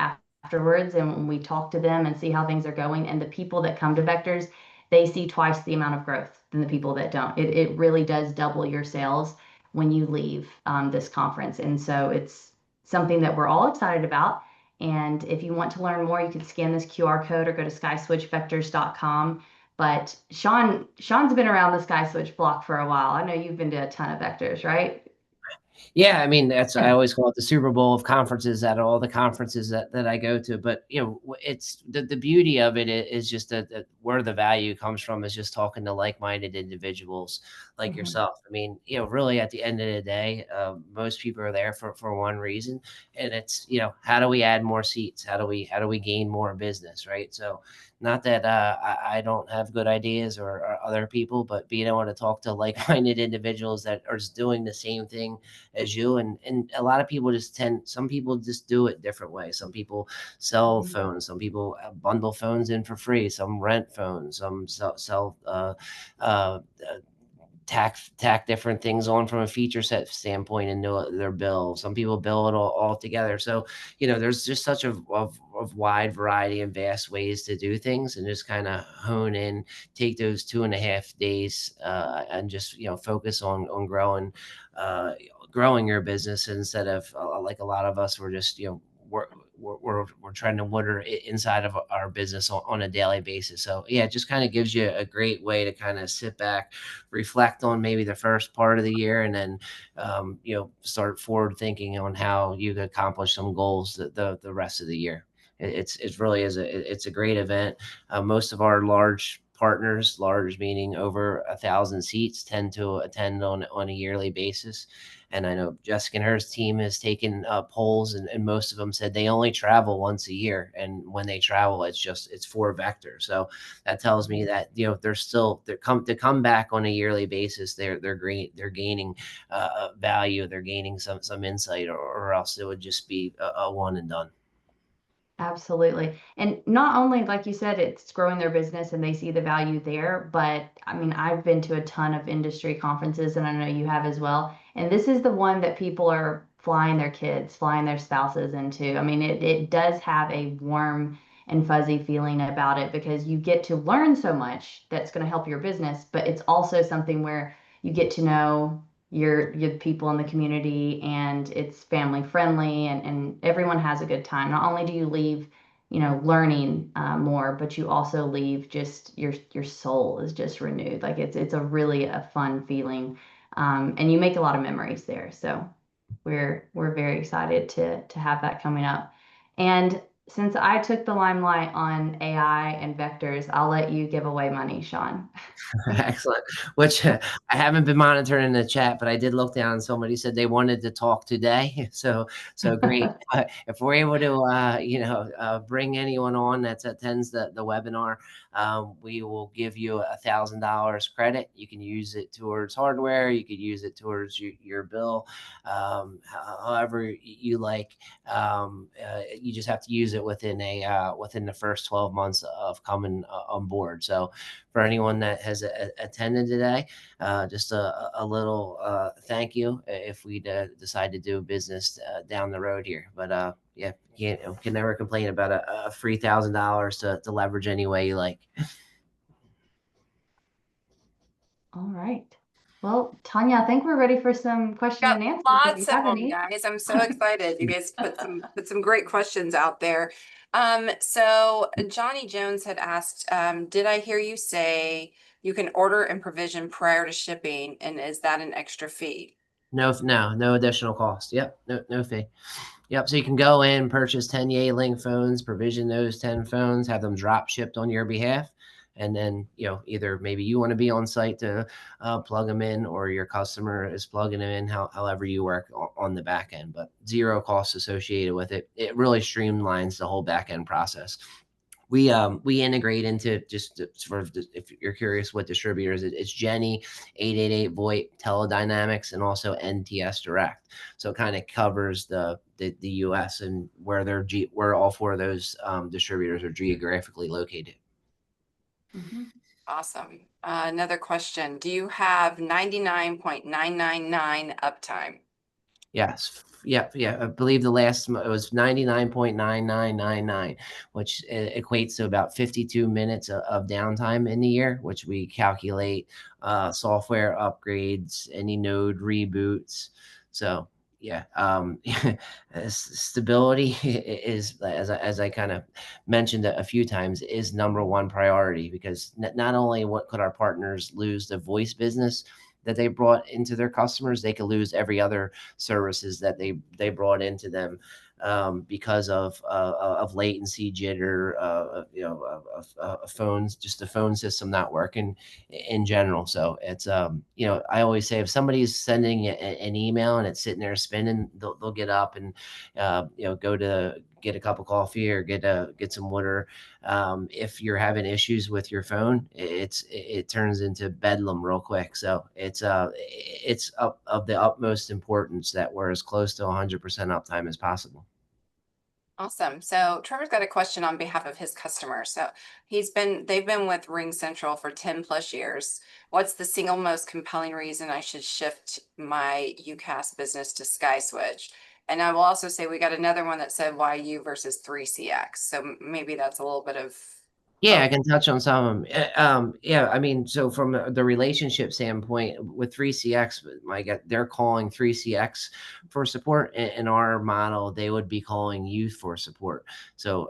afterwards, and we talk to them and see how things are going. And the people that come to Vectors, they see twice the amount of growth than the people that don't. It really does double your sales when you leave this conference. And so it's something that we're all excited about. And if you want to learn more, you can scan this QR code or go to skyswitchvectors.com. But Sean's been around the SkySwitch block for a while. I know you've been to a ton of Vectors, right? Yeah, I mean, I always call it the Super Bowl of conferences at all the conferences that I go to. But, it's the beauty of it is just that where the value comes from is just talking to like-minded individuals like yourself. I mean, really at the end of the day, most people are there for one reason. And it's, how do we add more seats? How do we gain more business? Right. So not that I don't have good ideas or other people, but being able to talk to like-minded individuals that are just doing the same thing as you. And a lot of people some people just do it different ways. Some people sell phones, some people bundle phones in for free, some rent phones, some sell tack different things on from a feature set standpoint into their bill. Some people bill it all together. So, there's just such a wide variety and vast ways to do things, and just kind of hone in, take those 2.5 days and just, focus on growing your business instead of like a lot of us were just, we're trying to water it inside of our business on a daily basis. So yeah, it just kind of gives you a great way to kind of sit back, reflect on maybe the first part of the year, and then start forward thinking on how you can accomplish some goals the rest of the year. It's really it's a great event. Most of our large partners, large meaning over 1,000 seats, tend to attend on a yearly basis. And I know Jessica and her team has taken polls, and most of them said they only travel once a year. And when they travel, it's for Vector. So that tells me that to come back on a yearly basis. They're great. They're gaining value. They're gaining some insight, or else it would just be a one and done. Absolutely. And not only, like you said, it's growing their business and they see the value there, but I mean, I've been to a ton of industry conferences and I know you have as well. And this is the one that people are flying their kids, flying their spouses into. I mean, it does have a warm and fuzzy feeling about it because you get to learn so much that's going to help your business, but it's also something where you get to know your people in the community and it's family friendly and everyone has a good time. Not only do you leave, learning more, but you also leave just your soul is just renewed. Like it's a really a fun feeling. And you make a lot of memories there. So we're very excited to have that coming up. And since I took the limelight on AI and vectors, I'll let you give away money, Sean. Excellent. Which I haven't been monitoring the chat, but I did look down and somebody said they wanted to talk today. So great. If we're able to, bring anyone on that attends the webinar, we will give you $1,000 credit. You can use it towards hardware. You could use it towards your bill, however you like. You just have to use it within the first 12 months of coming on board. So for anyone that has attended today, just a little thank you if we decide to do business down the road here. But yeah, can never complain about a free $1,000 to leverage any way you like. All right. Well, Tanya, I think we're ready for some question and answers. If Lots you of have them, any. guys. I'm so excited. You guys put some great questions out there. So Johnny Jones had asked, did I hear you say you can order and provision prior to shipping, and is that an extra fee? No additional cost. Yep, no fee. Yep. So you can go in, purchase 10 Yeeling phones, provision those 10 phones, have them drop shipped on your behalf. And then, either maybe you want to be on site to plug them in, or your customer is plugging them in, however you work on the back end, but zero costs associated with it. It really streamlines the whole back end process. We integrate into, just for if you're curious what distributors, it's Jenny, 888 VoIP, Teledynamics, and also NTS Direct. So it kind of covers the US and where all four of those distributors are geographically located. Mm-hmm. Awesome. Another question. Do you have 99.999 uptime? Yes. Yeah. I believe the last it was 99.9999, which equates to about 52 minutes of downtime in the year, which we calculate software upgrades, any node reboots. So yeah, stability is, as I kind of mentioned a few times, is number one priority, because not only what could our partners lose the voice business that they brought into their customers, they could lose every other services that they brought into them because of latency, jitter, phones, just the phone system not working in general. So it's I always say, if somebody's sending an email and it's sitting there spinning, they'll get up and go to get a cup of coffee or get some water. If you're having issues with your phone, it turns into bedlam real quick. So it's of the utmost importance that we're as close to 100% uptime as possible. Awesome. So Trevor's got a question on behalf of his customer. So they've been with Ring Central for 10 plus years. What's the single most compelling reason I should shift my UCaaS business to SkySwitch? And I will also say we got another one that said why you versus 3CX. So maybe that's a little bit of Yeah, I Oh, can touch on some of them. Yeah, I mean, so from the relationship standpoint with 3CX, they're calling 3CX for support. In our model, they would be calling you for support. So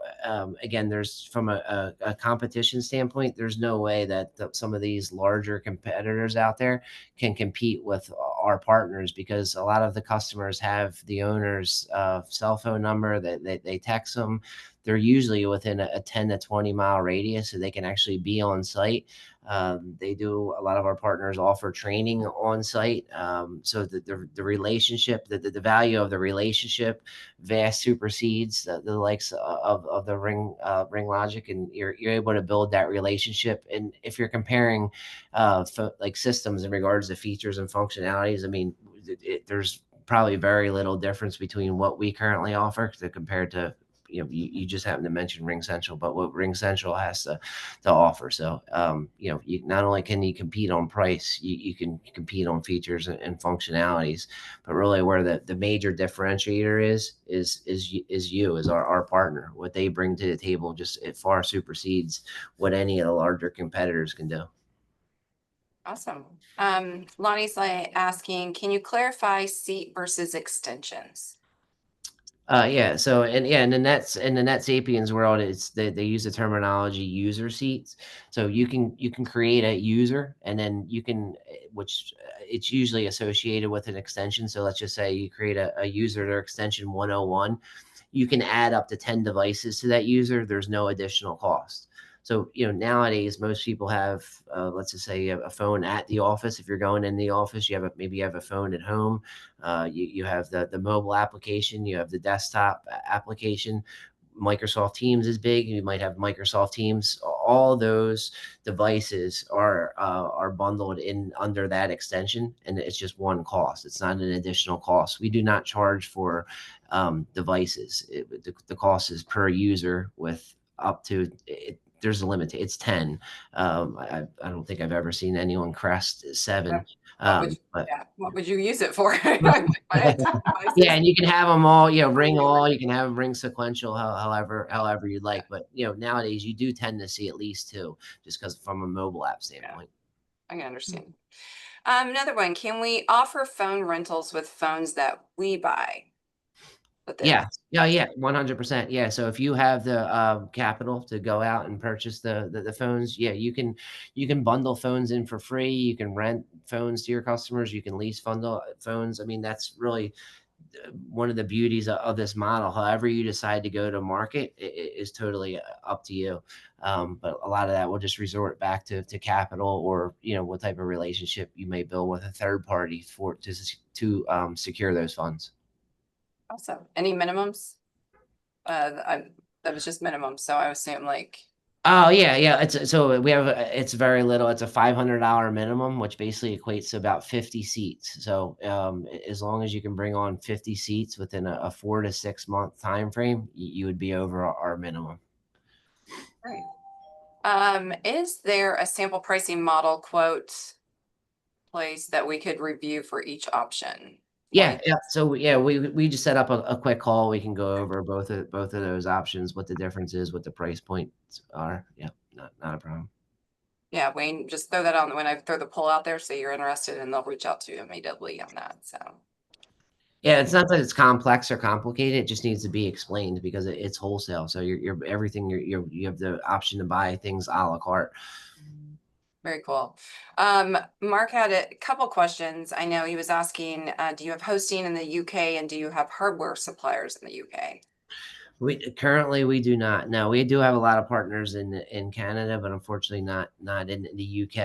again, there's from a competition standpoint, there's no way that some of these larger competitors out there can compete with our partners because a lot of the customers have the owner's cell phone number that they text them. They're usually within a 10 to 20 mile radius, so they can actually be on site. They do a lot of our partners offer training on site, so that the relationship, the value of the relationship, vast supersedes the likes of the ring logic, and you're able to build that relationship. And if you're comparing like systems in regards to features and functionalities, I mean, there's probably very little difference between what we currently offer to compared to you just happen to mention Ring Central, but what Ring Central has to offer. So you not only can you compete on price, you can compete on features and functionalities, but really where the major differentiator is our partner. What they bring to the table, just it far supersedes what any of the larger competitors can do. awesome. Lonnie's like asking, can you clarify seat versus extensions? Yeah. So, and yeah, in the Net Sapiens world, they use the terminology user seats. So you can create a user, and then you can, which it's usually associated with an extension. So let's just say you create a user or extension 101. You can add up to 10 devices to that user. There's no additional cost. So, nowadays most people have, let's just say, a phone at the office. If you're going in the office, maybe you have a phone at home. You have the mobile application, you have the desktop application. Microsoft Teams is big. You might have Microsoft Teams. All those devices are bundled in under that extension, and it's just one cost. It's not an additional cost. We do not charge for devices. The cost is per user with up to there's a limit. It's 10. I don't think I've ever seen anyone crest 7. What would you, But yeah, what would you use it for? yeah, and you can have them all, ring all, you can have them ring sequential, however you'd like. But, nowadays you do tend to see at least 2, just because from a mobile app standpoint. I can understand. Another one, can we offer phone rentals with phones that we buy? Yeah. Yeah, 100%. Yeah, so if you have the capital to go out and purchase the phones, yeah, you can bundle phones in for free. You can rent phones to your customers. You can lease bundle phones. I mean, that's really one of the beauties of this model. However you decide to go to market is totally up to you. But a lot of that will just resort back to capital, or what type of relationship you may build with a third party to secure those funds. Awesome. Any minimums? That was just minimum, so I assume like, Oh yeah. It's very little. It's a $500 minimum, which basically equates to about 50 seats. So as long as you can bring on 50 seats within a 4 to 6 month time frame, you would be over our minimum. great. Is there a sample pricing model quote place that we could review for each option? Yeah. So yeah, we just set up a quick call. We can go over both of those options, what the difference is, what the price points are. Yeah, not a problem. Yeah, Wayne, just throw that on when I throw the poll out there, say you're interested, and they'll reach out to you immediately on that. So Yeah, it's not that it's complex or complicated. It just needs to be explained because it's wholesale. So you're everything you have the option to buy things a la carte. very cool. Mark had a couple questions. I know he was asking, do you have hosting in the UK, and do you have hardware suppliers in the UK? We do not. No, we do have a lot of partners in Canada, but unfortunately not in the UK.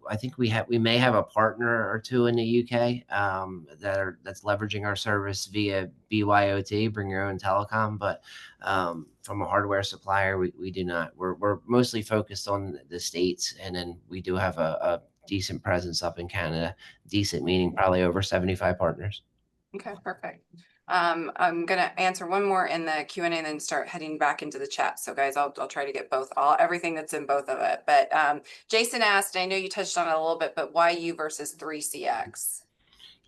I think we may have a partner or two in the UK that's leveraging our service via BYOT, bring your own telecom. But from a hardware supplier, we do not. We're mostly focused on the States, and then we do have a decent presence up in Canada. Decent meaning probably over 75 partners. Okay, perfect. I'm gonna answer one more in the Q&A and then start heading back into the chat. So guys, I'll try to get everything that's in both of it. But Jason asked, I know you touched on it a little bit, but why you versus 3CX?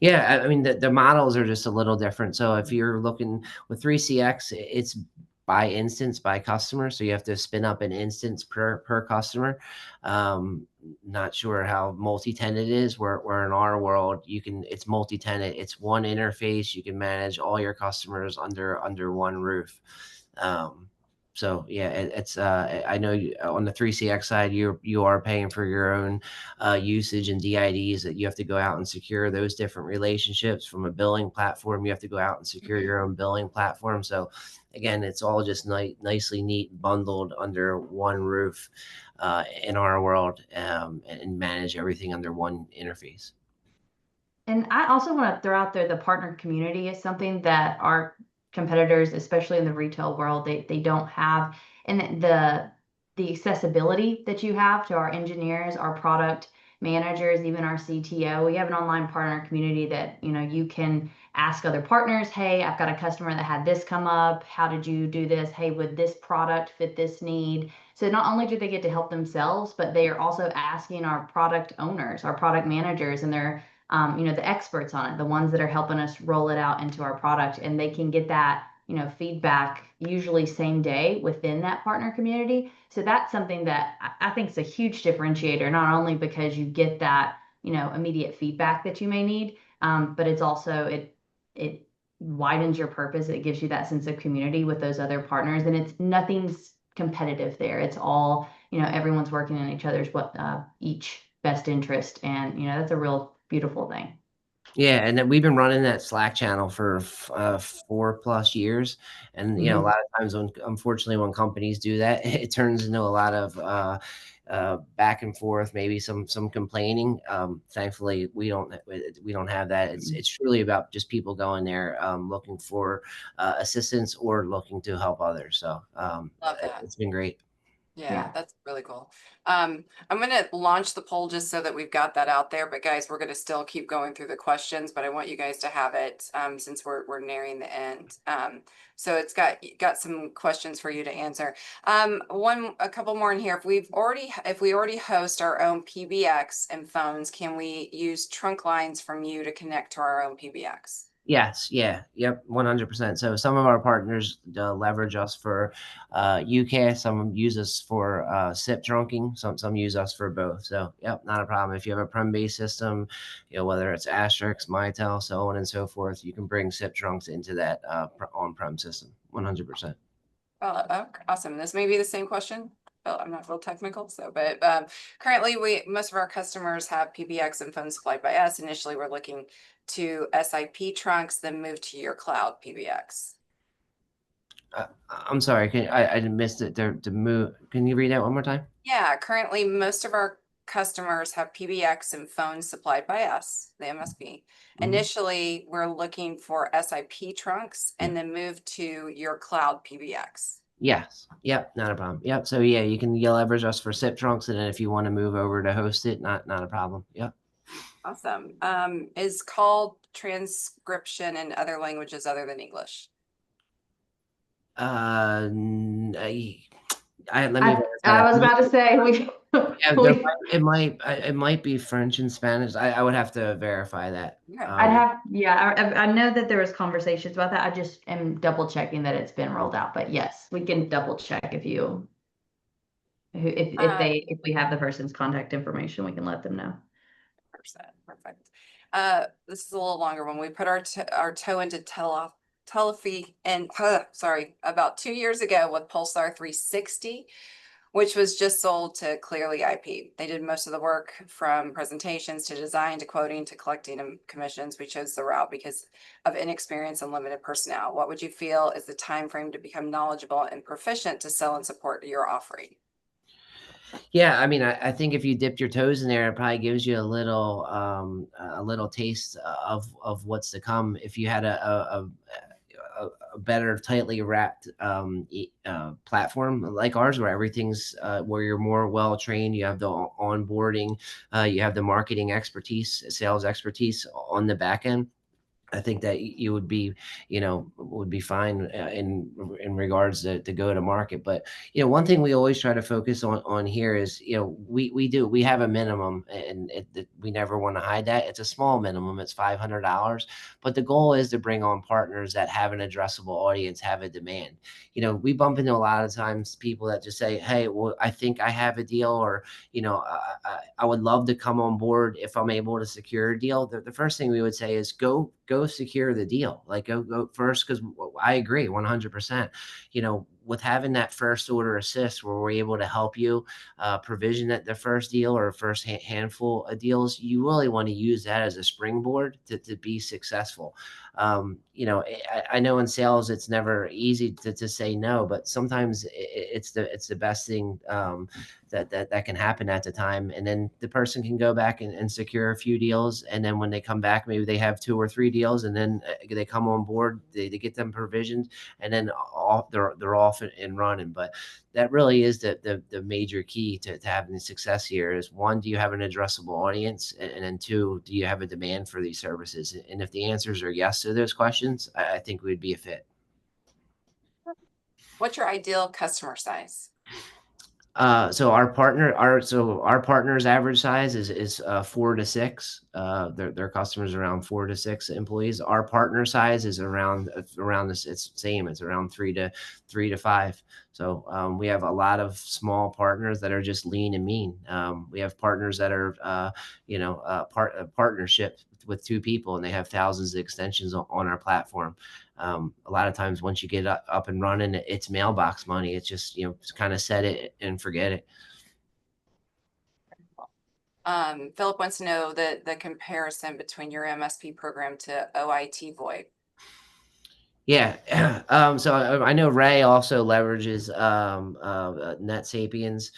Yeah, I mean the models are just a little different. So if you're looking with 3CX, it's by instance by customer, so you have to spin up an instance per customer. Not sure how multi-tenant it is. Where in our world it's multi-tenant. It's one interface. You can manage all your customers under one roof. So yeah, it's I know on the 3CX side, you are paying for your own usage and DIDs, that you have to go out and secure those different relationships. From a billing platform, you have to go out and secure your own billing platform. So again, it's all just nicely neat bundled under one roof in our world, and manage everything under one interface. And I also want to throw out there, the partner community is something that our competitors, especially in the retail world, they don't have. And the accessibility that you have to our engineers, our product managers, even our CTO, we have an online partner community that, you know, you can ask other partners, hey, I've got a customer that had this come up. How did you do this? Hey, would this product fit this need? So not only do they get to help themselves, but they are also asking our product owners, our product managers, and they're you know, the experts on it, the ones that are helping us roll it out into our product, and they can get that, you know, feedback usually same day within that partner community. So that's something that I think is a huge differentiator, not only because you get that, you know, immediate feedback that you may need, but it's also, it widens your purpose. It gives you that sense of community with those other partners, and it's nothing's competitive there. It's all, you know, everyone's working in each other's each best interest, and you know, that's a real beautiful thing. Yeah, and then we've been running that Slack channel for 4+ years, and you know, a lot of times unfortunately when companies do that, it turns into a lot of back and forth, maybe some complaining. Thankfully, we don't have that. It's truly about just people going there, looking for assistance or looking to help others. So Love that. it's been great. Yeah, that's really cool. I'm going to launch the poll just so that we've got that out there. But guys, we're going to still keep going through the questions, but I want you guys to have it since we're nearing the end. So it's got some questions for you to answer. A couple more in here. If we already host our own PBX and phones, can we use trunk lines from you to connect to our own PBX? Yes. Yeah. Yep. 100%. So some of our partners leverage us for UCaaS. Some use us for SIP trunking. Some use us for both. So yep, not a problem. If you have a prem-based system, you know, whether it's Asterisk, Mitel, so on and so forth, you can bring SIP trunks into that on-prem system. 100%. Oh, awesome. This may be the same question. Well, I'm not real technical, but currently most of our customers have PBX and phones supplied by us. Initially, we're looking to SIP trunks, then move to your cloud PBX. I'm sorry, I missed it. To move, can you read that one more time? Yeah, currently most of our customers have PBX and phones supplied by us, the MSP. Initially, we're looking for SIP trunks and then move to your cloud PBX. Yes. Yep. Not a problem. Yep. So yeah, you can leverage us for SIP trunks, and then if you want to move over to host it, not a problem. Yep. Awesome. Is called transcription in other languages other than English? I was about to say it might be French and Spanish. I would have to verify that. I know that there was conversations about that. I just am double checking that it's been rolled out, but yes, we can double check if we have the person's contact information, we can let them know. Perfect. This is a little longer one. We put our toe into telephony and about 2 years ago with Pulsar 360, which was just sold to Clearly IP. They did most of the work from presentations to design to quoting to collecting commissions. We chose the route because of inexperience and limited personnel. What would you feel is the time frame to become knowledgeable and proficient to sell and support your offering? Yeah, I mean, I think if you dipped your toes in there, it probably gives you a little taste of what's to come. If you had a better tightly wrapped platform like ours, where everything's where you're more well trained, you have the onboarding, you have the marketing expertise, sales expertise on the back end. I think that you would be, would be fine in regards to go to market. But one thing we always try to focus on here is, we have a minimum, and we never want to hide that. It's a small minimum. It's $500, but the goal is to bring on partners that have an addressable audience, have a demand. We bump into a lot of times people that just say, "Hey, well, I think I have a deal," or I would love to come on board if I'm able to secure a deal. The first thing we would say is go secure the deal. Like go first, because I agree 100%. With having that first order assist where we're able to help you provision the first deal or first handful of deals, you really want to use that as a springboard to be successful. I know in sales it's never easy to say no, but sometimes it's the best thing that can happen at the time. And then the person can go back and secure a few deals, and then when they come back, maybe they have 2 or 3 deals, and then they come on board, they get them provisioned, and then they're off and running. But that really is the major key to having success here is, 1, do you have an addressable audience? And then 2, do you have a demand for these services? And if the answers are yes to those questions, I think we'd be a fit. What's your ideal customer size? So our partner's average size is 4 to 6. Their customers around 4 to 6 employees. Our partner size is around this. It's same. It's around 3 to 5. So we have a lot of small partners that are just lean and mean. We have partners that are partnership with 2 people, and they have thousands of extensions on our platform. A lot of times once you get up and running, it's mailbox money. It's just, kind of set it and forget it. Philip wants to know the comparison between your MSP program to OIT VoIP. Yeah. So I know Ray also leverages Net Sapiens.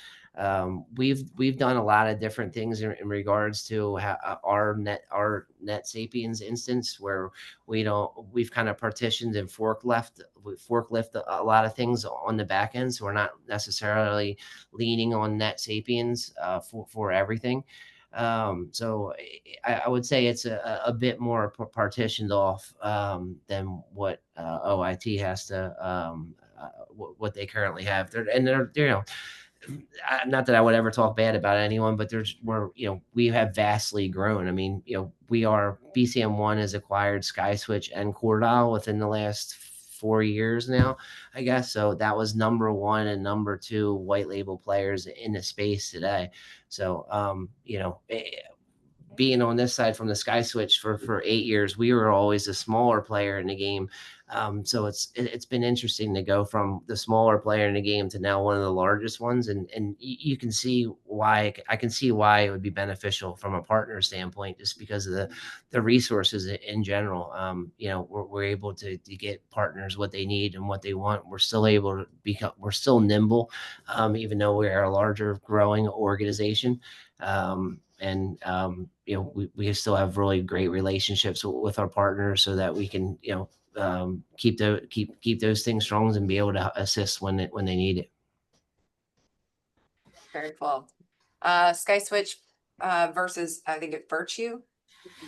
We've done a lot of different things in regards to our Net Sapiens instance, where we've kind of partitioned and forklift a lot of things on the back end. So we're not necessarily leaning on Net Sapiens for everything. So I would say it's a bit more partitioned off than what OIT has to what they currently have. They're not that I would ever talk bad about anyone, but we have vastly grown. I mean, BCM1 has acquired SkySwitch and Cordal within the last 4 years now, I guess. So that was number 1 and number 2 white label players in the space today. So, being on this side from the SkySwitch for 8 years, we were always a smaller player in the game. So it's been interesting to go from the smaller player in the game to now one of the largest ones. And you can see why. I can see why it would be beneficial from a partner standpoint, just because of the resources in general. We're able to get partners what they need and what they want. We're still able to we're still nimble, even though we are a larger growing organization. We still have really great relationships with our partners, so that we can keep those things strong and be able to assist when they need it. Very cool. SkySwitch versus, I think it's Virtue,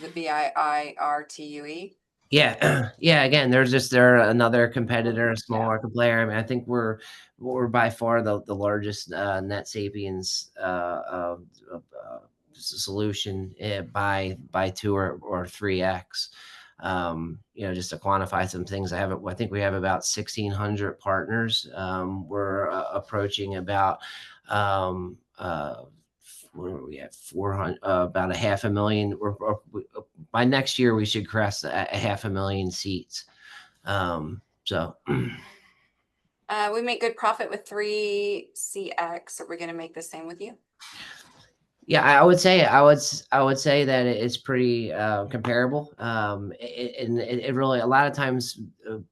the VIIRTUE. Yeah. Yeah. Again, they're another competitor, a smaller player. I mean, I think we're by far the largest Net Sapiens solution by 2 or 3x. Just to quantify some things, I think we have about 1,600 partners. We're approaching about where are we at? 400, about 500,000. By next year, we should cross 500,000 seats. We make good profit with 3CX. Are we going to make the same with you? Yeah, I would say that it's pretty comparable. It really, a lot of times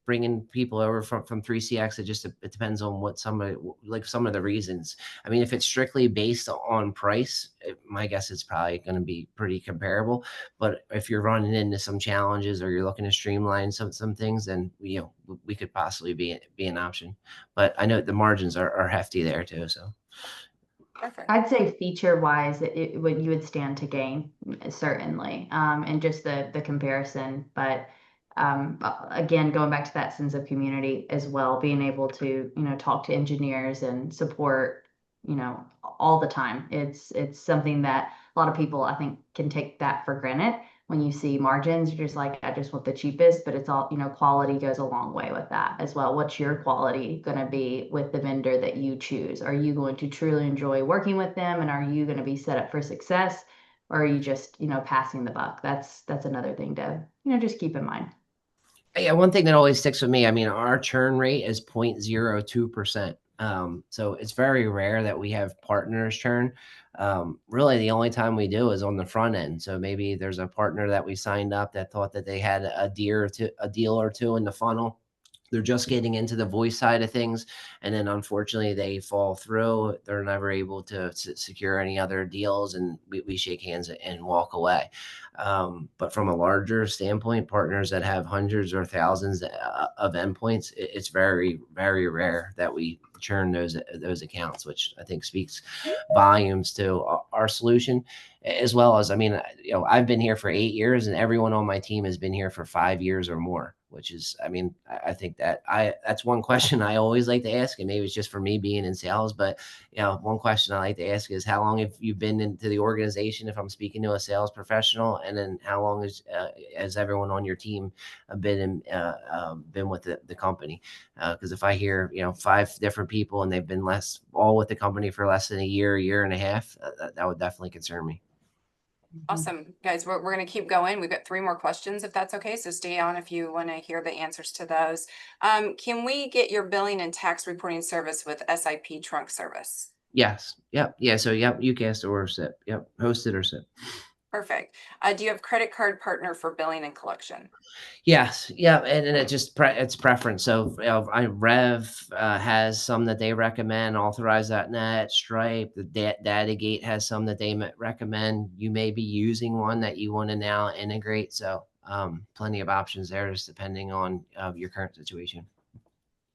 bringing people over from 3CX, it depends on what some of the reasons. I mean, if it's strictly based on price, my guess it's probably going to be pretty comparable. But if you're running into some challenges or you're looking to streamline some things, then we could possibly be an option. But I know the margins are hefty there too. So. Perfect. I'd say feature-wise, you would stand to gain, certainly, and just the comparison. But again, going back to that sense of community as well, being able to, talk to engineers and support, all the time. It's something that a lot of people, I think, can take that for granted. When you see margins, you're just like, I just want the cheapest, but it's all, quality goes a long way with that as well. What's your quality going to be with the vendor that you choose? Are you going to truly enjoy working with them, and are you going to be set up for success, or are you just, passing the buck? That's another thing to, just keep in mind. Yeah, one thing that always sticks with me, I mean, our churn rate is 0.02%. So it's very rare that we have partners churn. Really, the only time we do is on the front end. So maybe there's a partner that we signed up that thought that they had a deal or two in the funnel. They're just getting into the voice side of things, and then unfortunately they fall through. They're never able to secure any other deals, and we shake hands and walk away. But from a larger standpoint, partners that have hundreds or thousands of endpoints, it's very, very rare that we churn those accounts, which I think speaks volumes to our solution. As well as, I mean, I've been here for 8 years, and everyone on my team has been here for 5 years or more, which is, I mean, I think that's one question I always like to ask, and maybe it's just for me being in sales, but one question I like to ask is, how long have you been into the organization if I'm speaking to a sales professional, and then how long has everyone on your team been with the company? Because if I hear 5 different people and they've been all with the company for less than a year and a half, that would definitely concern me. Awesome, guys. We're going to keep going. We've got 3 more questions, if that's okay. So stay on if you want to hear the answers to those. Can we get your billing and tax reporting service with SIP trunk service? Yes. Yep. Yeah. So UCaaS or SIP. Yep. Hosted or SIP. Perfect. Do you have credit card partner for billing and collection? Yes. Yeah. And it just it's preference. So Rev has some that they recommend. Authorize.net, Stripe, the Datagate has some that they recommend. You may be using one that you want to now integrate. So plenty of options there, just depending on your current situation.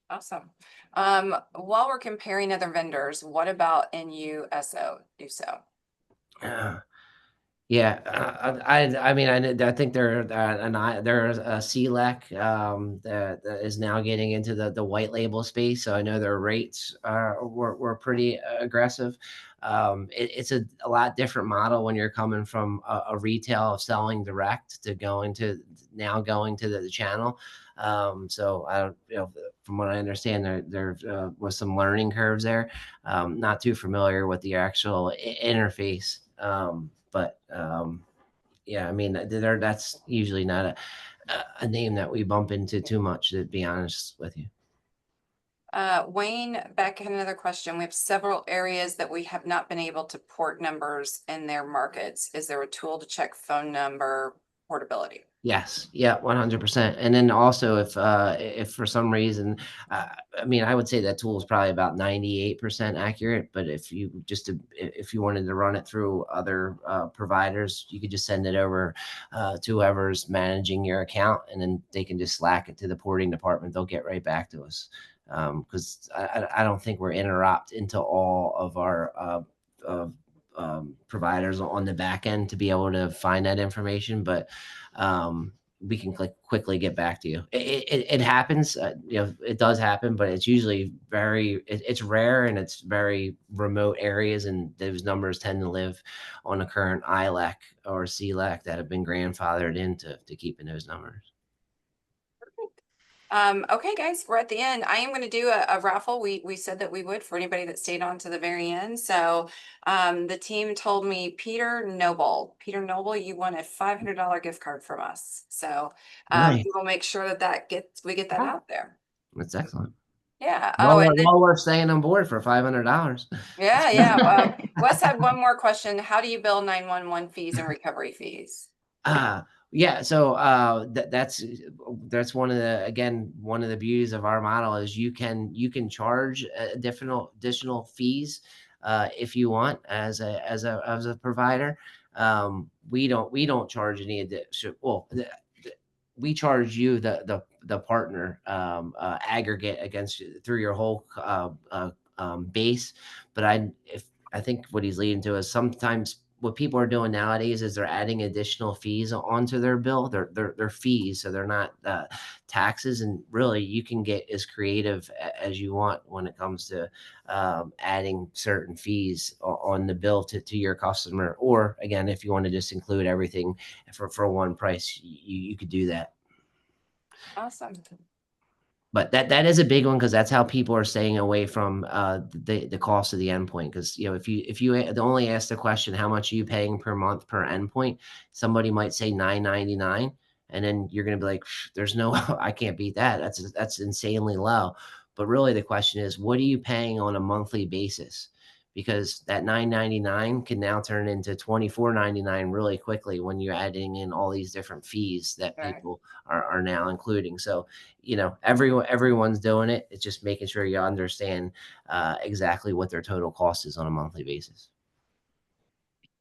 Awesome. While we're comparing other vendors, what about NUSO? Yeah, I mean, I think there's a CLEC that is now getting into the white label space. So I know their rates were pretty aggressive. It's a lot different model when you're coming from a retail of selling direct to going to the channel. So I don't, from what I understand, there was some learning curves there. Not too familiar with the actual interface. But yeah, I mean, that's usually not a name that we bump into too much, to be honest with you. Wayne, back in another question. We have several areas that we have not been able to port numbers in their markets. Is there a tool to check phone number portability? Yes. Yeah, 100%. And then also if for some reason, I mean, I would say that tool is probably about 98% accurate, but if you wanted to run it through other providers, you could just send it over to whoever's managing your account, and then they can just slack it to the porting department. They'll get right back to us. Because I don't think we're interrupt into all of our providers on the back end to be able to find that information, but we can quickly get back to you. It happens, it does happen, but it's usually it's rare, and it's very remote areas, and those numbers tend to live on a current ILEC or CLEC that have been grandfathered into keeping those numbers. Okay, guys, we're at the end. I am going to do a raffle. We said that we would for anybody that stayed on to the very end. So the team told me Peter Noble, you won a $500 gift card from us. So Nice. we will make sure that we get that out there. That's excellent. Yeah. While we're staying on board for $500. Yeah. Wes had one more question. How do you bill 911 fees and recovery fees? Yeah, so that's one of the beauties of our model is you can charge additional fees if you want as a provider. We don't charge any additional. Well, we charge you the partner aggregate against through your whole base. But I think what he's leading to is sometimes what people are doing nowadays is they're adding additional fees onto their bill. They're fees, so they're not taxes. And really, you can get as creative as you want when it comes to adding certain fees on the bill to your customer. Or again, if you want to just include everything for one price, you could do that. Awesome. But that is a big one, because that's how people are staying away from the cost of the endpoint. Because if you only ask the question, how much are you paying per month per endpoint, somebody might say $9.99, and then you're going to be like, there's no I can't beat that. That's insanely low. But really the question is, what are you paying on a monthly basis? Because that $9.99 can now turn into $24.99 really quickly when you're adding in all these different fees that people are now including. So everyone's doing it. It's just making sure you understand exactly what their total cost is on a monthly basis.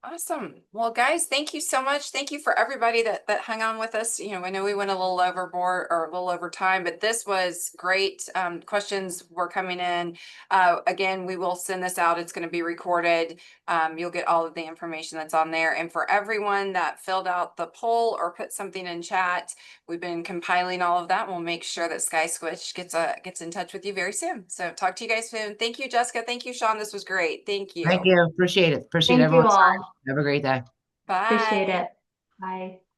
Awesome. Well, guys, thank you so much. Thank you for everybody that hung on with us. I know we went a little overboard or a little over time, but this was great. Questions were coming in. Again, we will send this out. It's going to be recorded. You'll get all of the information that's on there. And for everyone that filled out the poll or put something in chat, we've been compiling all of that. We'll make sure that SkySwitch gets in touch with you very soon. So talk to you guys soon. Thank you, Jessica. Thank you, Sean. This was great. Thank you. Thank you. Appreciate it. Appreciate Thank you everyone's time. all. Have a great day. Bye. Appreciate it. Bye.